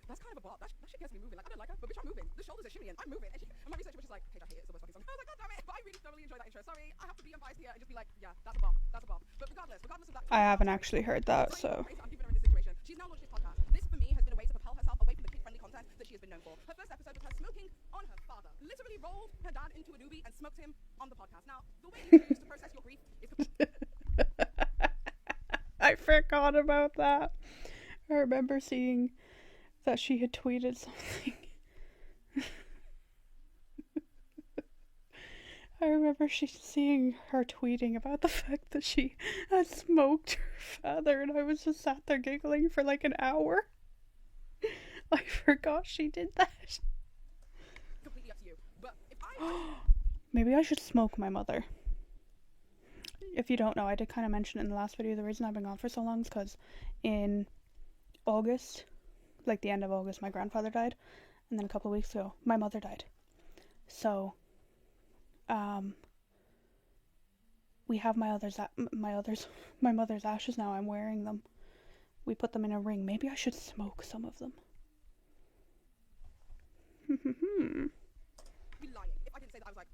That's kind of a bop. That shit gets me moving. Like, I don't like her, but bitch, I'm moving. The shoulders are shimmying. I'm moving. And my researcher was just like, Paige, I hate it. It's the worst fucking song. I was like, God damn it. But I really thoroughly enjoy that intro. Sorry, I have to be unbiased here and just be like, yeah, that's a bop. That's a bop. But regardless of that. I haven't actually heard that, so. I'm keeping her in this situation. She's now launched this podcast. This, for me, has been a way to propel herself away from the kid-friendly content that she has been known for. Her first episode was her smoking on her father. Literally rolled her dad into a doobie and smoked him on the podcast. Now, the way you choose to process your grief is... I forgot about that. I remember seeing that she had tweeted something. I remember seeing her tweeting about the fact that she had smoked her father, and I was just sat there giggling for like an hour. I forgot she did that. Completely up to you. But if I... Maybe I should smoke my mother. If you don't know, I did kind of mention in the last video, the reason I've been gone for so long is because in August, like the end of August, my grandfather died, and then a couple of weeks ago, my mother died. So, we have my mother's ashes now. I'm wearing them. We put them in a ring. Maybe I should smoke some of them. Be lying. If I didn't say that, I was like,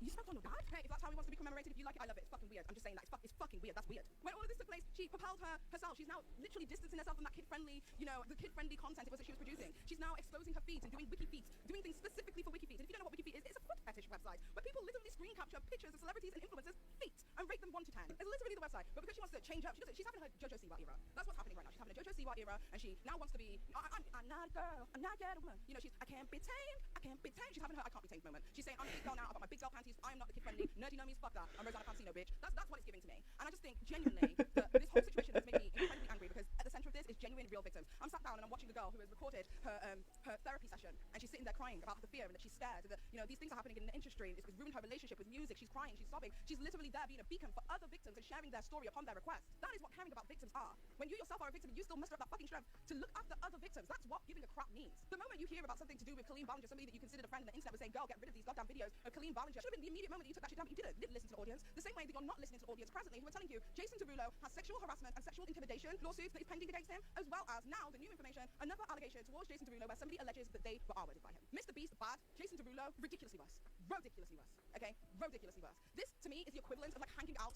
you smoked on your dad? Hey, if that's how he wants to be commemorated, if you like it, I love it. It's fucking weird. I'm just saying that it's fucking weird. That's weird. When all of this took place, she propelled herself. She's now literally distancing herself from that kid-friendly, the kid-friendly content it was that she was producing. She's now exposing her feeds and doing wiki feeds, doing things specifically for wiki feeds. And if you don't know what wiki feed is, it's a foot fetish website where people literally screen capture pictures of celebrities and influencers' feet and rate them 1 to 10. It's literally the website. But because she wants to change up, she's having her JoJo Siwa era. That's what's happening right now. She's having a JoJo Siwa era, and she now wants to be. I'm not a girl. I'm not yet a woman. I can't be tamed. I can't be tamed. She's having her I can't be tamed moment. She's saying, I'm a big girl now. I've got my big girl panties. I am not the kid-friendly. Nerdy nummies, fuck that. I'm Rosanna Pansino, bitch. That's what it's giving to me. And I just think, genuinely, that this whole situation has made me incredibly angry because at the center of this is genuine real victims. I'm sat down and I'm watching the girl who has recorded her therapy session, and she's sitting there crying about the fear and that she's scared and that, these things are happening in the industry and it's ruined her relationship with music. She's crying, she's sobbing. She's literally there being a beacon for other victims and sharing their story upon their request. That is what caring about victims are. When you yourself are a victim, you still muster up that fucking strength to look after other victims. That's what giving a crap means. The moment you hear about something to do with Colleen Ballinger, somebody that you considered a friend on the internet was saying, girl, get rid of these goddamn videos of Colleen Ballinger, should have been the immediate moment that you took that shit down, but you didn't listen to the audience. The same way that you're not listening to the audience presently who are telling you Jason Derulo has sexual harassment and sexual intimidation lawsuits that is pending against him, as well as now the new information, another allegation towards Jason Derulo where somebody alleges that they were R-worded by him. Mr. Beast, bad. Jason Derulo, ridiculously worse. Ridiculously worse. Okay? Ridiculously worse. This, to me, is the equivalent of like hanging out.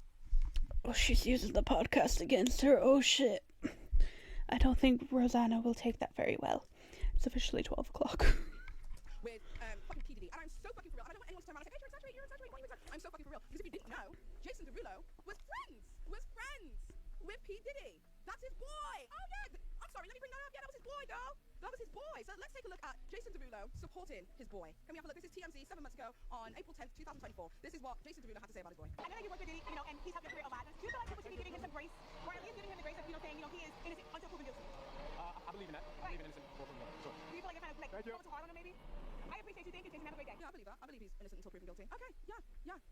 Oh, she's using the podcast against her. Oh, shit. I don't think Rosanna will take that very well. It's officially 12 o'clock. With fucking P. Diddy. And I'm so fucking for real. I don't want anyone to turn around and say, hey, you're exaggerating. Why are you exaggerating? I'm so fucking for real. Because if you didn't know, Jason Derulo was friends with P. Diddy. That's his boy. Oh, yeah. I'm sorry, let me bring that up. Yeah, that was his boy, girl. That was his boy. So let's take a look at Jason Derulo supporting his boy. Can we have a look? This is TMZ 7 months ago on April 10th, 2024. This is what Jason Derulo had to say about his boy. I know that you work with Diddy, and he's having a career of violence. Do you feel like people should be giving him some grace, or at least giving him the grace of, saying, he is innocent until proven guilty? I believe in that. I believe in innocent until proven guilty. Sure. Do you feel like you're kind of like going too hard on him, maybe? I appreciate you. Thank you, Jason. Have a great day. Yeah, I believe that. I believe he's innocent until proven guilty. Okay, yeah.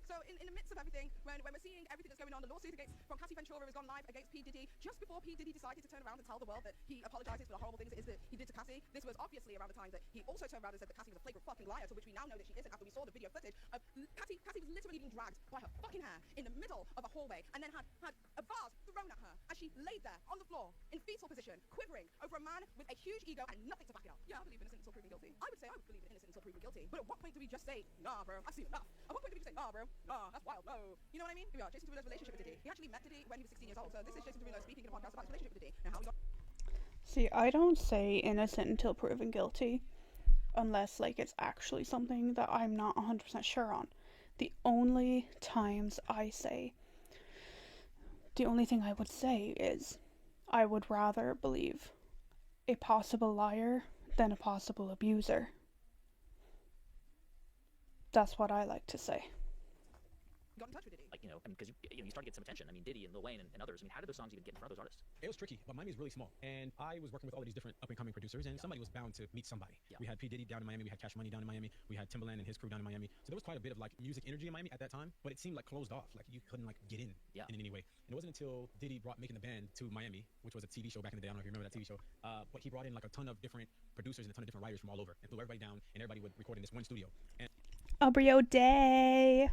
So in the midst of everything, when we're seeing everything that's going on, the lawsuit from Cassie Ventura has gone live against P. Diddy just before P. Diddy decided to turn around and tell the world that he apologizes for the horrible things it is that he did to Cassie. This was obviously around the time that he also turned around and said that Cassie was a flagrant fucking liar, to which we now know that she isn't after we saw the video footage of Cassie was literally being dragged by her fucking hair in the middle of a hallway and then had a vase thrown at her as she laid there on the floor in fetal position, quivering over a man with a huge ego and nothing to back it up. Yeah, I believe innocent until proven guilty. I would say I would believe in innocent until proven guilty. But at what point do we just say, nah, bro, I've seen enough? At what point do we just say, nah, bro, nah, that's wild, no. You know what I mean? Here we are, Jason Derulo's relationship with Diddy. He actually met Diddy when he was 16 years old. So this is Jason Derulo speaking in a podcast about his relationship with Diddy. Now, how he got... See, I don't say innocent until proven guilty unless, it's actually something that I'm not 100% sure on. The only thing I would say is I would rather believe a possible liar than a possible abuser. That's what I like to say. got in touch with Diddy? Like, you know, I mean, because you start to get some attention. I mean, Diddy and Lil Wayne and others. I mean, how did those songs even get in front of those artists? It was tricky, but Miami is really small. And I was working with all of these different up-and-coming producers, and somebody was bound to meet somebody. Yeah. We had P. Diddy down in Miami, we had Cash Money down in Miami, we had Timbaland and his crew down in Miami. So there was quite a bit of like music energy in Miami at that time, but it seemed like closed off. Like you couldn't like get in in any way. And it wasn't until Diddy brought Making the Band to Miami, which was a TV show back in the day. I don't know if you remember that TV show. But he brought in like a ton of different producers and a ton of different writers from all over and flew everybody down, and everybody would record in this one studio. And Abrio Day.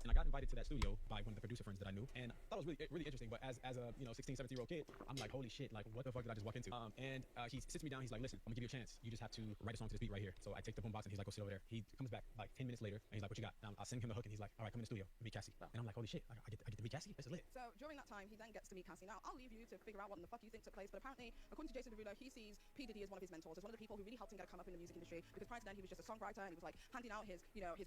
And I got invited to that studio by one of the producer friends that I knew, and I thought it was really interesting. But as a 16, 17-year-old kid, I'm like, holy shit, like what the fuck did I just walk into? And he sits me down. He's like, listen, I'm gonna give you a chance. You just have to write a song to this beat right here. So I take the boombox and he's like, go sit over there. He comes back like 10 minutes later and he's like, what you got? I'll sing him the hook and he's like, all right, come in the studio, meet Cassie. And I'm like, holy shit, I get to meet Cassie. This is lit. So during that time, he then gets to meet Cassie. Now I'll leave you to figure out what in the fuck you think took place. But apparently, according to Jason Derulo, he sees P. Diddy as one of his mentors, as one of the people who really helped him get a come up in the music industry. Because prior to then, he was just a songwriter and he was like handing out his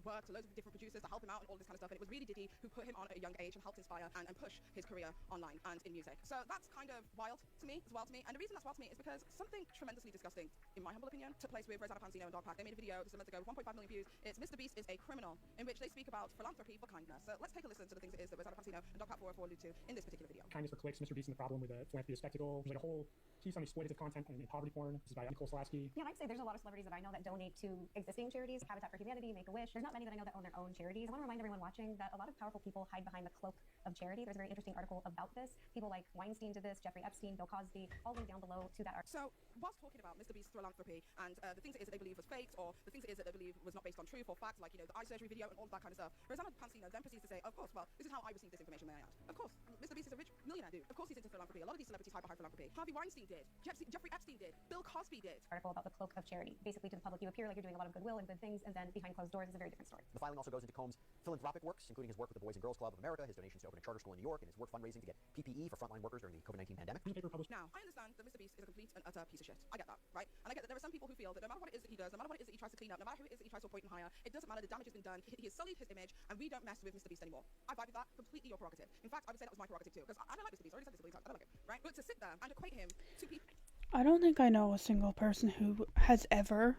work to loads of different producers to help him out and all this kind of stuff. And it was really Diddy who put him on at a young age and helped inspire and push his career online and in music. So that's kind of wild to me. It's wild to me. And the reason that's wild to me is because something tremendously disgusting, in my humble opinion, took place with Rosanna Pansino and Dog Pack. They made a video just a month ago with 1.5 million views. It's Mr. Beast is a criminal, in which they speak about philanthropy for kindness. So let's take a listen to the things it is that Rosanna Pansino and Dog Pack 404 allude to in this particular video. Kindness for clicks, Mr. Beast and the problem with the philanthropy of spectacle. There's like a whole piece on exploitative content and poverty porn. This is by Nicole Slasky. Yeah, I'd say there's a lot of celebrities that I know that donate to existing charities, Habitat for Humanity, Make-A-Wish. There's not many that I know that own their own charities. I want to remind everyone watching that a lot of powerful people hide behind the cloak of charity. There's a very interesting article about this. People like Weinstein did this, Jeffrey Epstein, Bill Cosby, all linked down below to that article. So, whilst talking about Mr. Beast's philanthropy and the things it is that they believe was faked, or the things it is that they believe was not based on truth or fact, like, the eye surgery video and all that kind of stuff, Rosanna Pansino then proceeds to say, of course, well, this is how I received this information, may I add. Of course, Mr. Beast is a rich millionaire dude. Of course he's into philanthropy. A lot of these celebrities hide behind philanthropy. Harvey Weinstein did. Jeffrey Epstein did. Bill Cosby did. Article about the cloak of charity. Basically, to the public, you appear like you're doing a lot of goodwill and good things, and then behind closed doors is a very different story. The filing also goes into Combs' philanthropic works, including his work with the Boys and Girls Club of America, his donations to open a charter school in New York, and his work fundraising to get PPE for frontline workers during the COVID-19 pandemic. Now, I understand that Mr. Beast is a complete and utter piece of shit. I get that, right? And I get that there are some people who feel that no matter what it is that he does, no matter what it is that he tries to clean up, no matter who it is that he tries to appoint and hire, it doesn't matter, the damage has been done, he has sullied his image, and we don't mess with Mr. Beast anymore. I vibe with that, completely your prerogative. In fact, I would say that was my prerogative too, because I don't like Mr. Beast. I already said this a billion times. I don't like him, right? But to sit there and equate him to people... I don't think I know a single person who has ever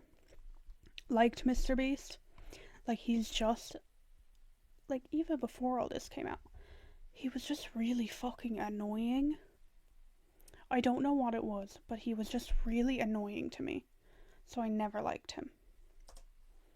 liked Mr. Beast. Like, he's just... Like, even before all this came out, he was just really fucking annoying. I don't know what it was, but he was just really annoying to me. So I never liked him.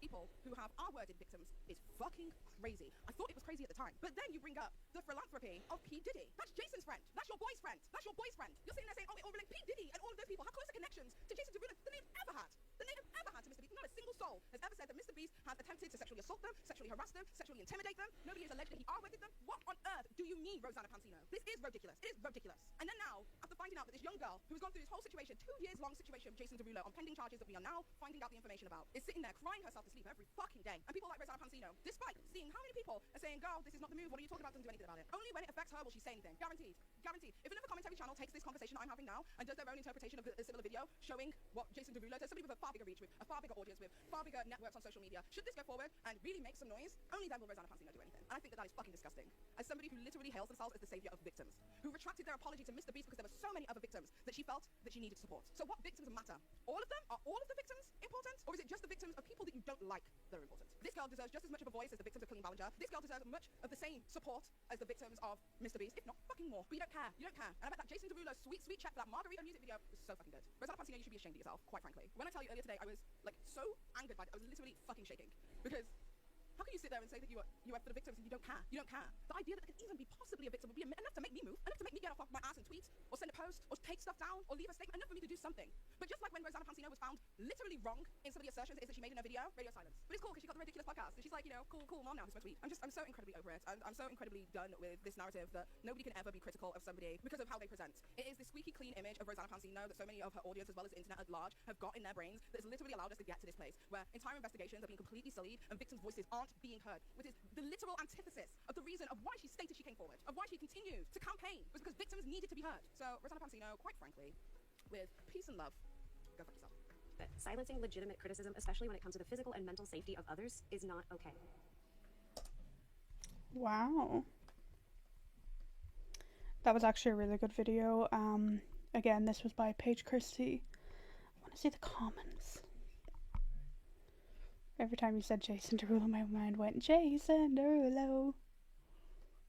People who have R-worded victims is fucking crazy. I thought it was crazy at the time. But then you bring up the philanthropy of P. Diddy. That's Jason's friend. That's your boy's friend. That's your boy's friend. You're sitting there saying, oh, it all relates. P. Diddy and all of those people have closer connections to Jason Derulo than they've ever had. Than they've ever had to Mr. Beast. Not a single soul has ever said that Mr. Beast has attempted to sexually assault them, sexually harass them, sexually intimidate them. Nobody has alleged that he R-worded them. What on earth do you mean, Rosanna Pansino? This is ridiculous. It is ridiculous. And then now, after finding out that this young girl who has gone through this whole situation, 2 years long situation with Jason Derulo on pending charges that we are now finding out the information about, is sitting there crying herself to sleep every fucking day. And people like Rosanna Pansino, despite seeing how many people are saying, girl, this is not the move, what are you talking about, doesn't do anything about it. Only when it affects her will she say anything. Guaranteed. Guaranteed. If another commentary channel takes this conversation I'm having now and does their own interpretation of a similar video showing what Jason Derulo does, somebody with a far bigger reach, with a far bigger audience, with far bigger networks on social media, should this go forward and really make some noise, only then will Rosanna Pansino do anything. And I think that is fucking disgusting. As somebody who literally hails themselves as the savior of victims, who retracted their apology to Mr. Beast because there were so many other victims that she felt that she needed support. So what victims matter? All of them? Are all of the victims important? Or is it just the victims of people that you don't like that are important? This girl deserves just as much of a voice as the victims of Colleen Ballinger. This girl deserves much of the same support as the victims of Mr. Beast, if not fucking more. But you don't care. You don't care. And I bet that Jason Derulo's sweet, sweet check for that Margarita music video was so fucking good. Rosanna Pansino, you should be ashamed of yourself, quite frankly. When I tell you earlier today, I was like so angered by it. I was literally fucking shaking. Because how can you sit there and say that you are for the victims and you don't care? You don't care. The idea that there could even be possibly a victim would be enough to make me move, enough to make me get off my ass and tweet, or send a post, or take stuff down, or leave a statement, enough for me to do something. But just like when Rosanna Pansino was found literally wrong in some of the assertions it is that she made in her video, radio silence. But it's cool because she got the ridiculous podcast, and she's like, cool mom now who's my tweet. I'm so incredibly over it. I'm so incredibly done with this narrative that nobody can ever be critical of somebody because of how they present. It is this squeaky clean image of Rosanna Pansino that so many of her audience as well as the internet at large have got in their brains that has literally allowed us to get to this place where entire investigations are being completely sullied and victims' voices aren't being heard, which is the literal antithesis of the reason of why she stated she came forward, of why she continued to campaign, was because victims needed to be heard. So Rosanna Pansino, quite frankly, with peace and love, go fuck yourself. Silencing legitimate criticism, especially when it comes to the physical and mental safety of others, is not okay. Wow. That was actually a really good video. Again, this was by Paige Christie. I want to see the comments. Every time you said Jason Derulo, my mind went, Jason Derulo.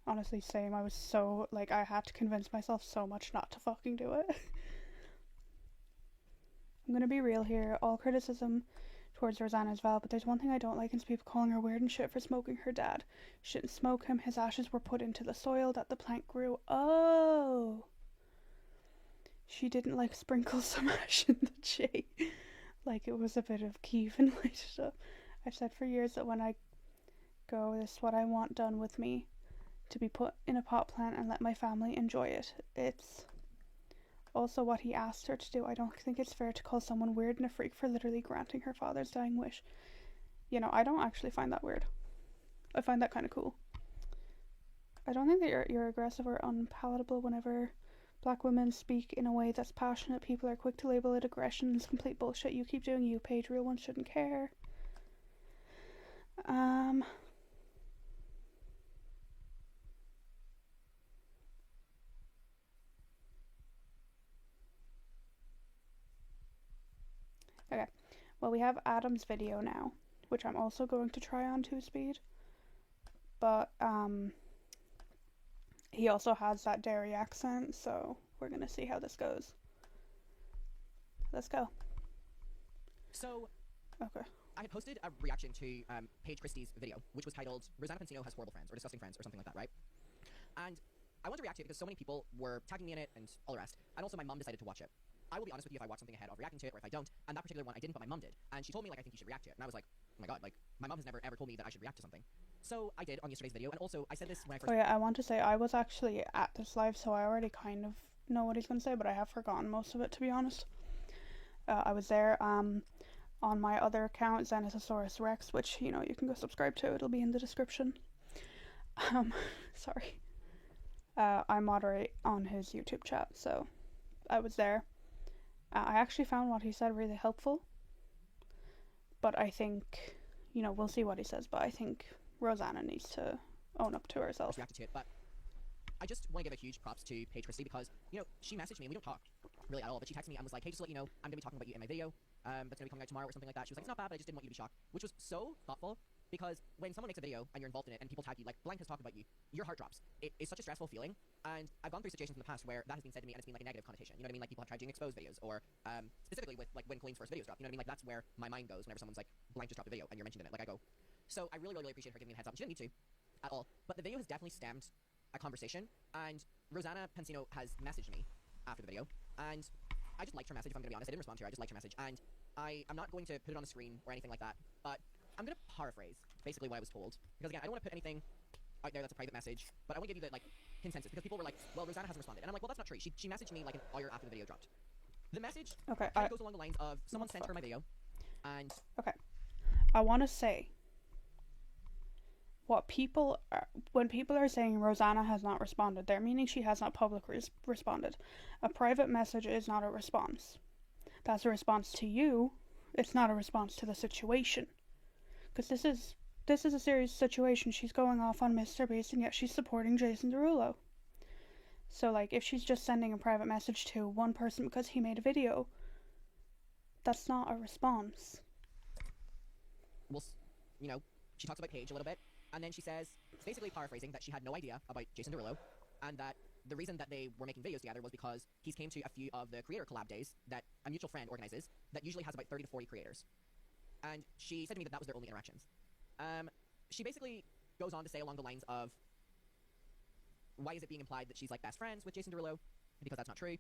Honestly, same. I was so, like, I had to convince myself so much not to fucking do it. I'm gonna be real here. All criticism towards Rosanna is valid, but there's one thing I don't like, and it's people calling her weird and shit for smoking her dad. She didn't smoke him. His ashes were put into the soil that the plant grew. Oh! She didn't, like, sprinkle some ash in the tea. Like, it was a bit of Kevin lighted up. I've said for years that when I go, this is what I want done with me. To be put in a pot plant and let my family enjoy it. It's also what he asked her to do. I don't think it's fair to call someone weird and a freak for literally granting her father's dying wish. You know, I don't actually find that weird. I find that kind of cool. I don't think that you're aggressive or unpalatable whenever Black women speak in a way that's passionate. People are quick to label it aggression. It's complete bullshit. You keep doing you, Paige. Real ones shouldn't care. Okay. Well, we have Adam's video now, which I'm also going to try on 2-speed. But, he also has that Derry accent, so we're gonna see how this goes. Let's go. So, okay. I had posted a reaction to Paige Christie's video, which was titled Rosanna Pansino has horrible friends, or disgusting friends, or something like that, right? And I wanted to react to it because so many people were tagging me in it and all the rest, and also my mom decided to watch it. I will be honest with you, if I watch something ahead of reacting to it, or if I don't, and that particular one I didn't, but my mom did, and she told me, like, I think you should react to it, and I was like, oh my god, like, my mom has never ever told me that I should react to something. So I did on yesterday's video, and also I said this when I first— Oh yeah, I want to say I was actually at this live, so I already kind of know what he's going to say, but I have forgotten most of it, to be honest. I was there, on my other account, Xenosaurus Rex, which, you know, you can go subscribe to, it'll be in the description. Sorry. I moderate on his YouTube chat, so I was there. I actually found what he said really helpful, but I think, you know, we'll see what he says, but I think Rosanna needs to own up to herself. Reacted to it, but I just want to give a huge props to Paige Christie because, you know, she messaged me, and we don't talk really at all, but she texted me and was like, hey, just to let you know, I'm going to be talking about you in my video, that's going to be coming out tomorrow or something like that. She was like, it's not bad, but I just didn't want you to be shocked, which was so thoughtful, because when someone makes a video and you're involved in it and people tag you, like, blank has talked about you, your heart drops. It is such a stressful feeling, and I've gone through situations in the past where that has been said to me and it's been like a negative connotation, you know what I mean? Like, people have tried doing exposed videos, or specifically with, like, when Colleen's first videos dropped, you know what I mean? Like, that's where my mind goes whenever someone's like, blank just dropped a video and you're mentioned in it, like, I go. So I really, really appreciate her giving me a heads up. She didn't need to at all, but the video has definitely stemmed a conversation, and Rosanna Pansino has messaged me after the video, and I just liked her message, if I'm going to be honest. I didn't respond to her, I just liked her message, and I'm not going to put it on the screen or anything like that, but I'm going to paraphrase basically what I was told, because again, I don't want to put anything out there that's a private message, but I want to give you the, like, consensus, because people were like, well, Rosanna hasn't responded, and I'm like, well, that's not true. She messaged me like an hour after the video dropped. The message kind of goes along the lines of, someone sent her my video, and... Okay. I want to say, what people are, when people are saying Rosanna has not responded, they're meaning she has not publicly responded. A private message is not a response. That's a response to you. It's not a response to the situation. Because this is a serious situation. She's going off on Mr. Beast, and yet she's supporting Jason Derulo. So, like, if she's just sending a private message to one person because he made a video, that's not a response. Well, you know, she talks about Paige a little bit, and then she says, basically paraphrasing, that she had no idea about Jason Derulo, and that the reason that they were making videos together was because he's came to a few of the creator collab days that a mutual friend organizes that usually has about 30 to 40 creators. And she said to me that that was their only interactions. She basically goes on to say along the lines of, why is it being implied that she's, like, best friends with Jason Derulo? Because that's not true.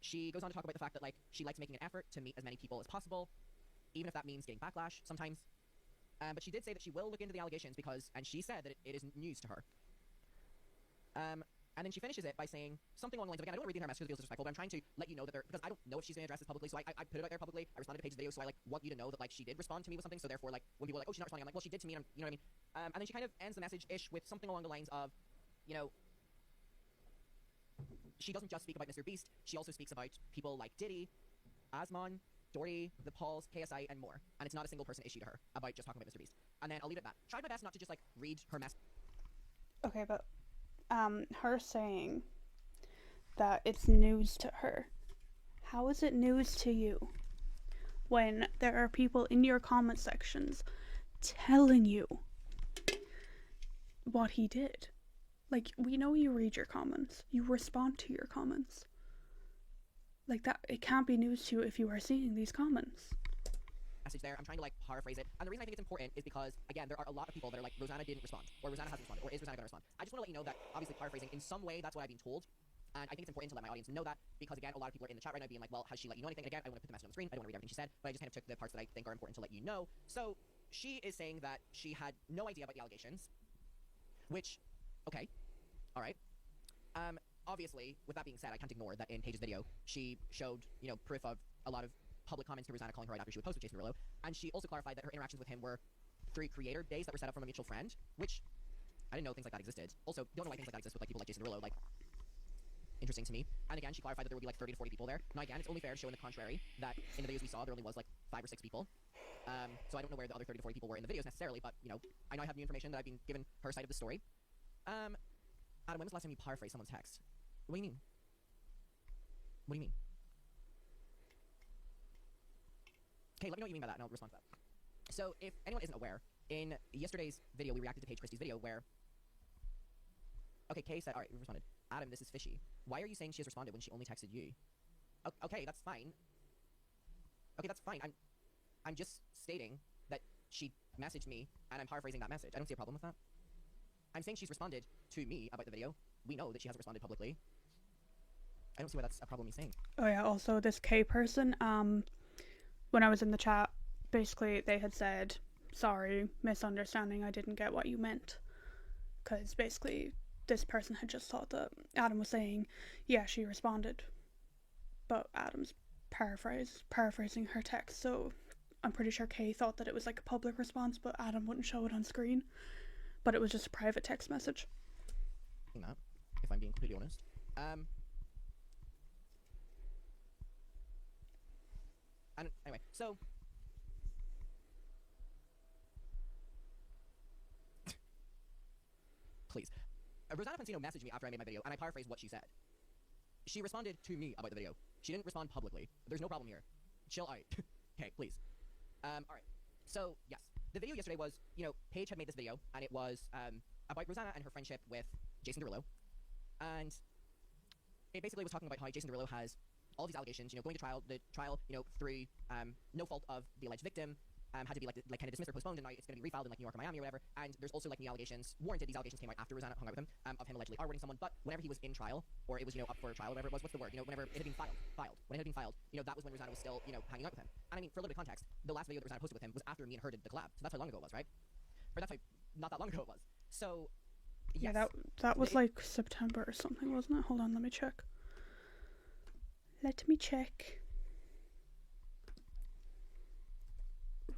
She goes on to talk about the fact that, like, she likes making an effort to meet as many people as possible, even if that means getting backlash sometimes. But she did say that she will look into the allegations because, and she said that it is news to her. And then she finishes it by saying something along the lines of, again, I don't want to read the entire message because it feels disrespectful, but I'm trying to let you know that because I don't know if she's going to address this publicly, so I put it out there publicly. I responded to Paige's video, so I, like, want you to know that, like, she did respond to me with something, so therefore, like, when people are like, oh, she's not responding, I'm like, well, she did to me, and you know what I mean? And then she kind of ends the message-ish with something along the lines of, you know, she doesn't just speak about Mr. Beast, she also speaks about people like Diddy, Asmon, Dory, the Pauls, KSI, and more. And it's not a single person issue to her about just talking about Mr. Beast. And then I'll leave it at that. Tried my best not to just, like, read her message. Okay, but, her saying that it's news to her. How is it news to you? when there are people in your comment sections telling you what he did. Like, we know you read your comments. You respond to your comments. Like, that, it can't be news to you if you are seeing these comments. Message there. I'm trying to like paraphrase it. And the reason I think it's important is because, again, there are a lot of people that are like, Rosanna didn't respond, or Rosanna hasn't responded, or is Rosanna going to respond? I just want to let you know that, obviously, paraphrasing, in some way, that's what I've been told. And I think it's important to let my audience know that, because again, a lot of people are in the chat right now being like, well, has she let you know anything? And again, I want to put the message on the screen. I don't want to read everything she said, but I just kind of took the parts that I think are important to let you know. So, she is saying that she had no idea about the allegations, which, okay, alright. Obviously, with that being said, I can't ignore that in Paige's video, she showed, you know, proof of a lot of public comments to Rosanna calling her out after she would post with Jason Derulo, and she also clarified that her interactions with him were through creator days that were set up from a mutual friend, which I didn't know things like that existed. Also, don't know why things like that exist with like people like Jason Derulo, like, interesting to me. And again, she clarified that there would be like 30 to 40 people there. Now again, it's only fair to show in the contrary that in the videos we saw, there only was like 5 or 6 people. So I don't know where the other 30 to 40 people were in the videos necessarily, but, you know, I know I have new information that I've been given her side of the story. Adam, when was the last time you paraphrased someone's text? What do you mean? What do you mean? Okay, let me know what you mean by that, and I'll respond to that. So, if anyone isn't aware, in yesterday's video, we reacted to Paige Christie's video where... Okay, Kay said, alright, we responded. Adam, this is fishy. Why are you saying she has responded when she only texted you? Okay, that's fine. Okay, that's fine. I'm just stating that she messaged me, and I'm paraphrasing that message. I don't see a problem with that. I'm saying she's responded to me about the video. We know that she hasn't responded publicly. I don't see why that's a problem he's saying. Oh yeah, also this K person, when I was in the chat, basically they had said, sorry, misunderstanding, I didn't get what you meant. Because basically this person had just thought that Adam was saying, yeah, she responded. But Adam's paraphrasing her text, so I'm pretty sure Kay thought that it was like a public response, but Adam wouldn't show it on screen. But it was just a private text message. That, if I'm being completely honest. And anyway, so please. Rosanna Pansino messaged me after I made my video, and I paraphrased what she said. She responded to me about the video. She didn't respond publicly. There's no problem here. Chill out. Okay, please. Alright. So, yes. The video yesterday was, you know, Paige had made this video, and it was about Rosanna and her friendship with Jason Derulo. And it basically was talking about how Jason Derulo has all these allegations, you know, going to trial, the trial, you know, through no fault of the alleged victim, had to be like kind of dismissed or postponed, and now it's going to be refiled in like New York or Miami or whatever. And there's also like new allegations warranted. These allegations came out after Rosanna hung out with him, of him allegedly R-wording someone. But whenever he was in trial, or it was, you know, up for a trial, or whatever it was, what's the word? You know, whenever it had been filed, when it had been filed, you know, that was when Rosanna was still, you know, hanging out with him. And I mean, for a little bit of context, the last video that Rosanna posted with him was after me and her did the collab, so that's how long ago it was, right? Or that's how not that long ago it was. So yes. Yeah, that was like September or something, wasn't it? Hold on, let me check. Let me check.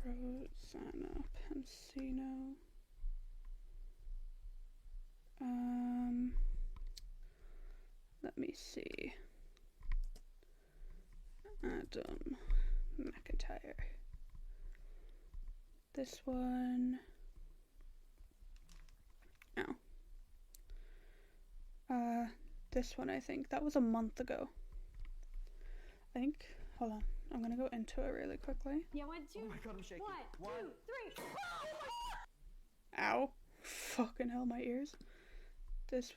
Rosanna Pansino. Let me see. Adam McIntyre. This one. No. This one, I think that was a month ago. I think. Hold on. I'm gonna go into it really quickly. Yeah, 1, 2. Oh my god, I'm shaking. 1, 2, 3. Ow. Fucking hell, my ears. This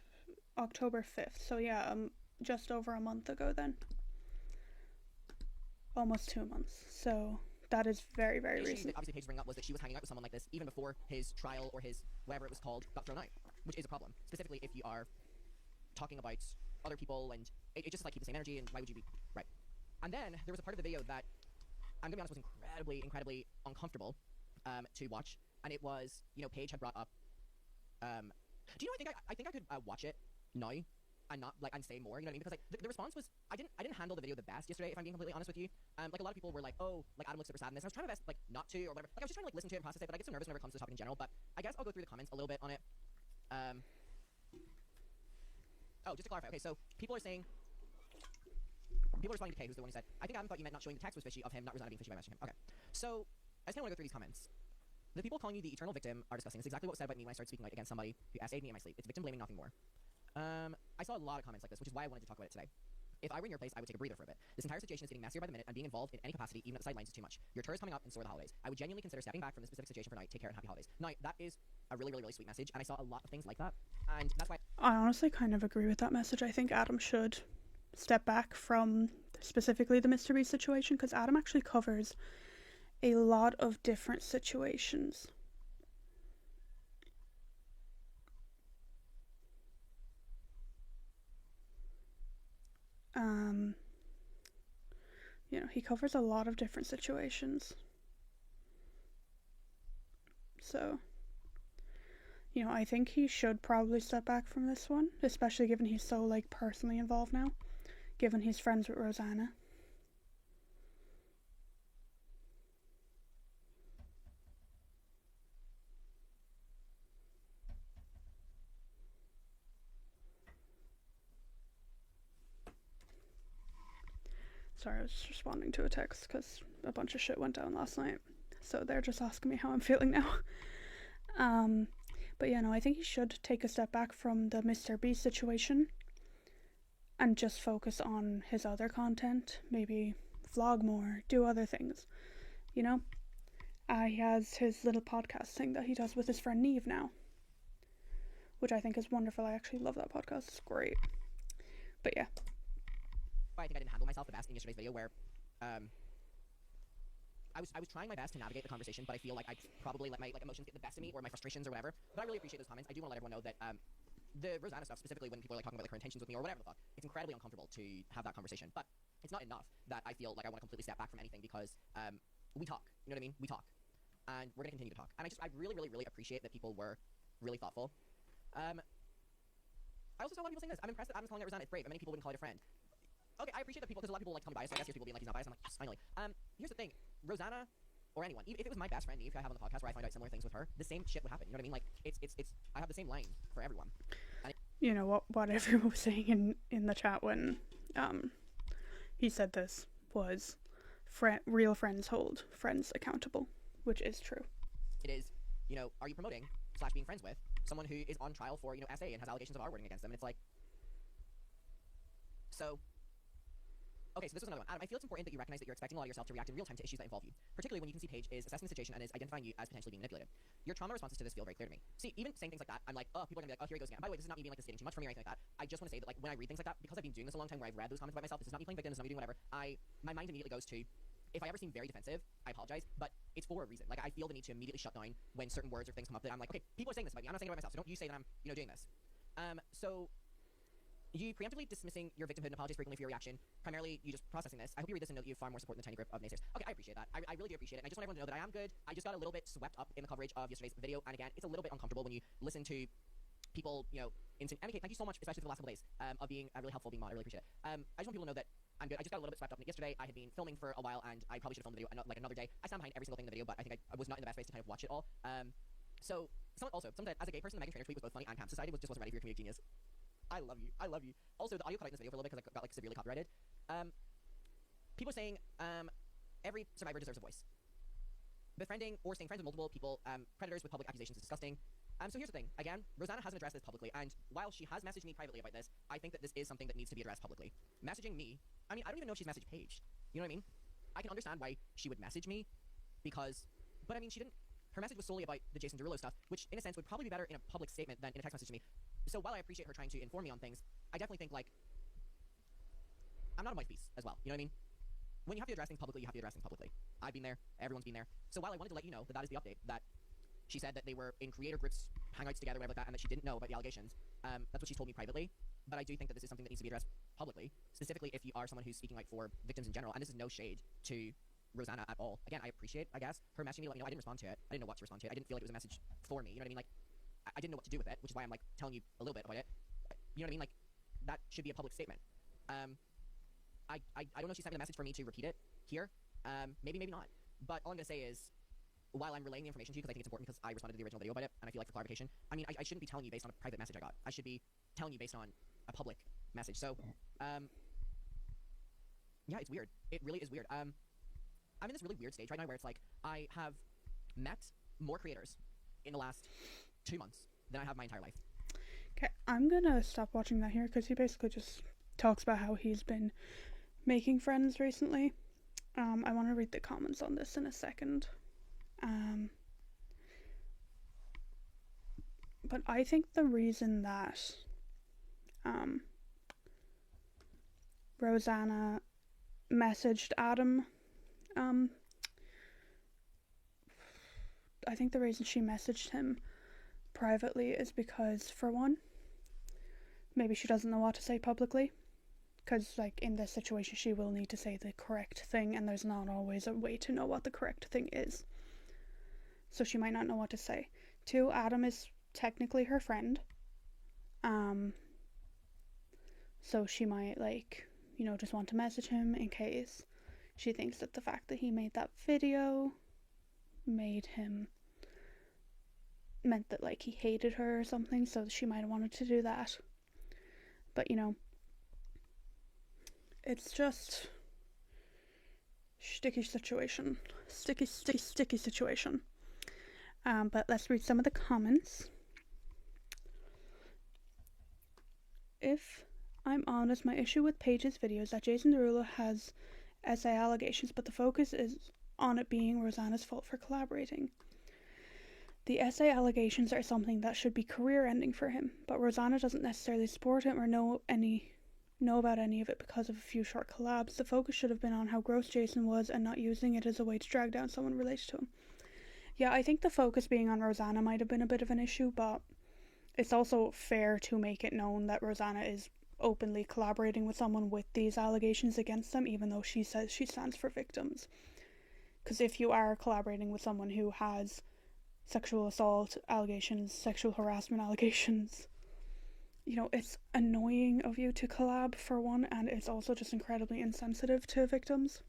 October 5th. So yeah, just over a month ago then. Almost 2 months. So that is very, very recent. recent. Obviously, Paige bring up was that she was hanging out with someone like this even before his trial or his whatever it was called got thrown out, which is a problem. Specifically, if you are talking about other people, and it just like keep the same energy, and why would you be right? And then there was a part of the video that I'm gonna be honest was incredibly uncomfortable to watch, and it was, you know, Paige had brought up. Do you know? I think I could watch it now and not like and say more. You know what I mean? Because like the response was I didn't handle the video the best yesterday. If I'm being completely honest with you, like a lot of people were like, oh, like Adam looks super sad in this. I was trying my best like not to or whatever. Like I was just trying to like listen to it and process it, but I get so nervous whenever it comes to the topic in general. But I guess I'll go through the comments a little bit on it. Oh, just to clarify. Okay, so people are saying. People are responding to Kay, who's the one who said, I think Adam thought you meant not showing the text was fishy of him, not Rosanna being fishy by messaging him. Okay. So, I just kind of want to go through these comments. The people calling you the eternal victim are disgusting. It's exactly what was said about me when I started speaking out against somebody who essayed me in my sleep. It's victim blaming, nothing more. I saw a lot of comments like this, which is why I wanted to talk about it today. If I were in your place, I would take a breather for a bit. This entire situation is getting messier by the minute, and being involved in any capacity, even at the sidelines, is too much. Your tour is coming up, and so are the holidays. I would genuinely consider stepping back from this specific situation for a night. Take care and happy holidays. Now, that is a really, really, really sweet message, and I saw a lot of things like that, and that's why I honestly kind of agree with that message. I think Adam should step back from specifically the Mr. Beast situation, because Adam actually covers a lot of different situations. You know, he covers a lot of different situations. So, you know, I think he should probably step back from this one, especially given he's so, like, personally involved now, given he's friends with Rosanna. Sorry, I was just responding to a text because a bunch of shit went down last night. So they're just asking me how I'm feeling now. But yeah, no, I think he should take a step back from the Mr. Beast situation and just focus on his other content. Maybe vlog more, do other things, you know? He has his little podcast thing that he does with his friend Neve now, which I think is wonderful. I actually love that podcast. It's great. But yeah. I think I didn't handle myself the best in yesterday's video, where I was trying my best to navigate the conversation, but I feel like I probably let my emotions get the best of me, or my frustrations or whatever. But I really appreciate those comments. I do want to let everyone know that the Rosanna stuff, specifically when people are like talking about like her intentions with me or whatever the fuck, it's incredibly uncomfortable to have that conversation. But it's not enough that I feel like I want to completely step back from anything, because we talk. You know what I mean? We talk, and we're gonna continue to talk. And I really, really, really appreciate that people were really thoughtful. I also saw a lot of people saying this. I'm impressed that Adam's calling out Rosanna. It's brave, and many people wouldn't call it a friend. Okay, I appreciate that people, because a lot of people like tell me biased, so I guess here's people being like, he's not biased. I'm like, yes, finally. Here's the thing, Rosanna, or anyone, even if it was my best friend Neve, who I have on the podcast, where I find out similar things with her, the same shit would happen. You know what I mean? Like, it's I have the same line for everyone. And you know what everyone was saying in the chat when he said this was real friends hold friends accountable, which is true. It is, you know, are you promoting / being friends with someone who is on trial for, you know, SA and has allegations of R-wording against them? And it's like, so. Okay, so this was another one. Adam, I feel it's important that you recognize that you're expecting a lot of yourself to react in real time to issues that involve you, particularly when you can see Paige is assessing the situation and is identifying you as potentially being manipulated. Your trauma responses to this feel very clear to me. See, even saying things like that, I'm like, oh, people are gonna be like, oh, here he goes again. By the way, this is not me being like, this is getting too much for me or anything like that. I just want to say that, like, when I read things like that, because I've been doing this a long time, where I've read those comments about myself, this is not me playing victim, this is not me doing whatever, my mind immediately goes to, if I ever seem very defensive, I apologize, but it's for a reason. Like, I feel the need to immediately shut down when certain words or things come up that I'm like, okay, people are saying this about me, I'm not saying it about myself, so don't you say that I'm, you know, doing this. So you preemptively dismissing your victimhood and apologize frequently for your reaction. Primarily, you just processing this. I hope you read this and know that you have far more support than the tiny group of naysayers. Okay, I appreciate that. I really do appreciate it. And I just want everyone to know that I am good. I just got a little bit swept up in the coverage of yesterday's video. And again, it's a little bit uncomfortable when you listen to people, you know, MK, thank you so much, especially for the last couple days, of being really helpful, being mod. I really appreciate it. I just want people to know that I'm good. I just got a little bit swept up in it yesterday. I had been filming for a while, and I probably should have filmed the video like another day. I stand behind every single thing in the video, but I think I was not in the best place to kind of watch it all. So, someone said, as a gay person, the Megan Trainor tweet was both funny and Camp Society just wasn't ready for your comedic genius. I love you. I love you. Also, the audio cut out in this video for a little bit because I got like severely copyrighted. People are saying every survivor deserves a voice. Befriending or staying friends with multiple people, predators with public accusations is disgusting. So here's the thing. Again, Rosanna hasn't addressed this publicly, and while she has messaged me privately about this, I think that this is something that needs to be addressed publicly. Messaging me, I mean, I don't even know if she's messaged Paige. You know what I mean? I can understand why she would message me, because, but I mean, she didn't. Her message was solely about the Jason Derulo stuff, which in a sense would probably be better in a public statement than in a text message to me. So while I appreciate her trying to inform me on things, I definitely think, like, I'm not a mouthpiece as well. You know what I mean? When you have to address things publicly, you have to address things publicly. I've been there. Everyone's been there. So while I wanted to let you know that that is the update, that she said that they were in creator groups, hangouts together, whatever like that, and that she didn't know about the allegations. That's what she's told me privately. But I do think that this is something that needs to be addressed publicly, specifically if you are someone who's speaking like for victims in general. And this is no shade to Rosanna at all. Again, I appreciate, I guess, her messaging me to let me know. I didn't respond to it. I didn't know what to respond to it. I didn't feel like it was a message for me. You know what I mean? Like, I didn't know what to do with it, which is why I'm like telling you a little bit about it. You know what I mean? Like, that should be a public statement. I don't know if she sent me the message for me to repeat it here. Maybe not. But all I'm gonna say is, while I'm relaying the information to you, because I think it's important, because I responded to the original video about it, and I feel like for clarification, I mean, I shouldn't be telling you based on a private message I got. I should be telling you based on a public message. So, yeah, it's weird. It really is weird. I'm in this really weird stage right now where it's like, I have met more creators in the last 2 months than I have my entire life. Okay, I'm gonna stop watching that here, because he basically just talks about how he's been making friends recently. I want to read the comments on this in a second. But I think the reason that Rosanna messaged Adam, I think the reason she messaged him privately is because, for one, maybe she doesn't know what to say publicly, because like in this situation she will need to say the correct thing, and there's not always a way to know what the correct thing is, so she might not know what to say. Two, Adam is technically her friend, so she might, like, you know, just want to message him in case she thinks that the fact that he made that video meant that, like, he hated her or something, so she might have wanted to do that. But, you know, it's just sticky situation. Sticky situation. But let's read some of the comments. If I'm honest, my issue with Paige's video is that Jason Derulo has SA allegations, but the focus is on it being Rosanna's fault for collaborating. The SA allegations are something that should be career-ending for him, but Rosanna doesn't necessarily support him or know about any of it because of a few short collabs. The focus should have been on how gross Jason was and not using it as a way to drag down someone related to him. Yeah, I think the focus being on Rosanna might have been a bit of an issue, but it's also fair to make it known that Rosanna is openly collaborating with someone with these allegations against them, even though she says she stands for victims. Because if you are collaborating with someone who has sexual assault allegations, sexual harassment allegations, you know, it's annoying of you to collab, for one, and it's also just incredibly insensitive to victims.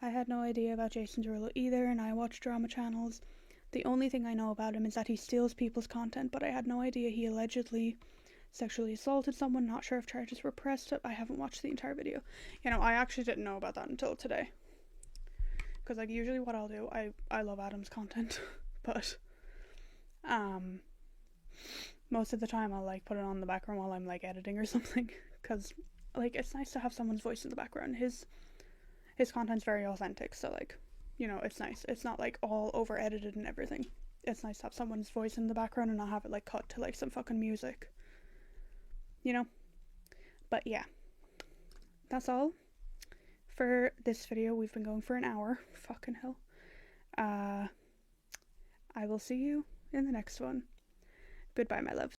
I had no idea about Jason Derulo either, and I watch drama channels. The only thing I know about him is that he steals people's content, but I had no idea he allegedly sexually assaulted someone. Not sure if charges were pressed. I haven't watched the entire video. You know, I actually didn't know about that until today. Because, like, usually what I'll do, I love Adam's content, but, most of the time I'll, like, put it on the background while I'm, like, editing or something. Because, like, it's nice to have someone's voice in the background. His content's very authentic, so, like, you know, it's nice. It's not, like, all over-edited and everything. It's nice to have someone's voice in the background and not have it, like, cut to, like, some fucking music. You know? But, yeah. That's all for this video. We've been going for an hour. Fucking hell. I will see you in the next one. Goodbye, my loves.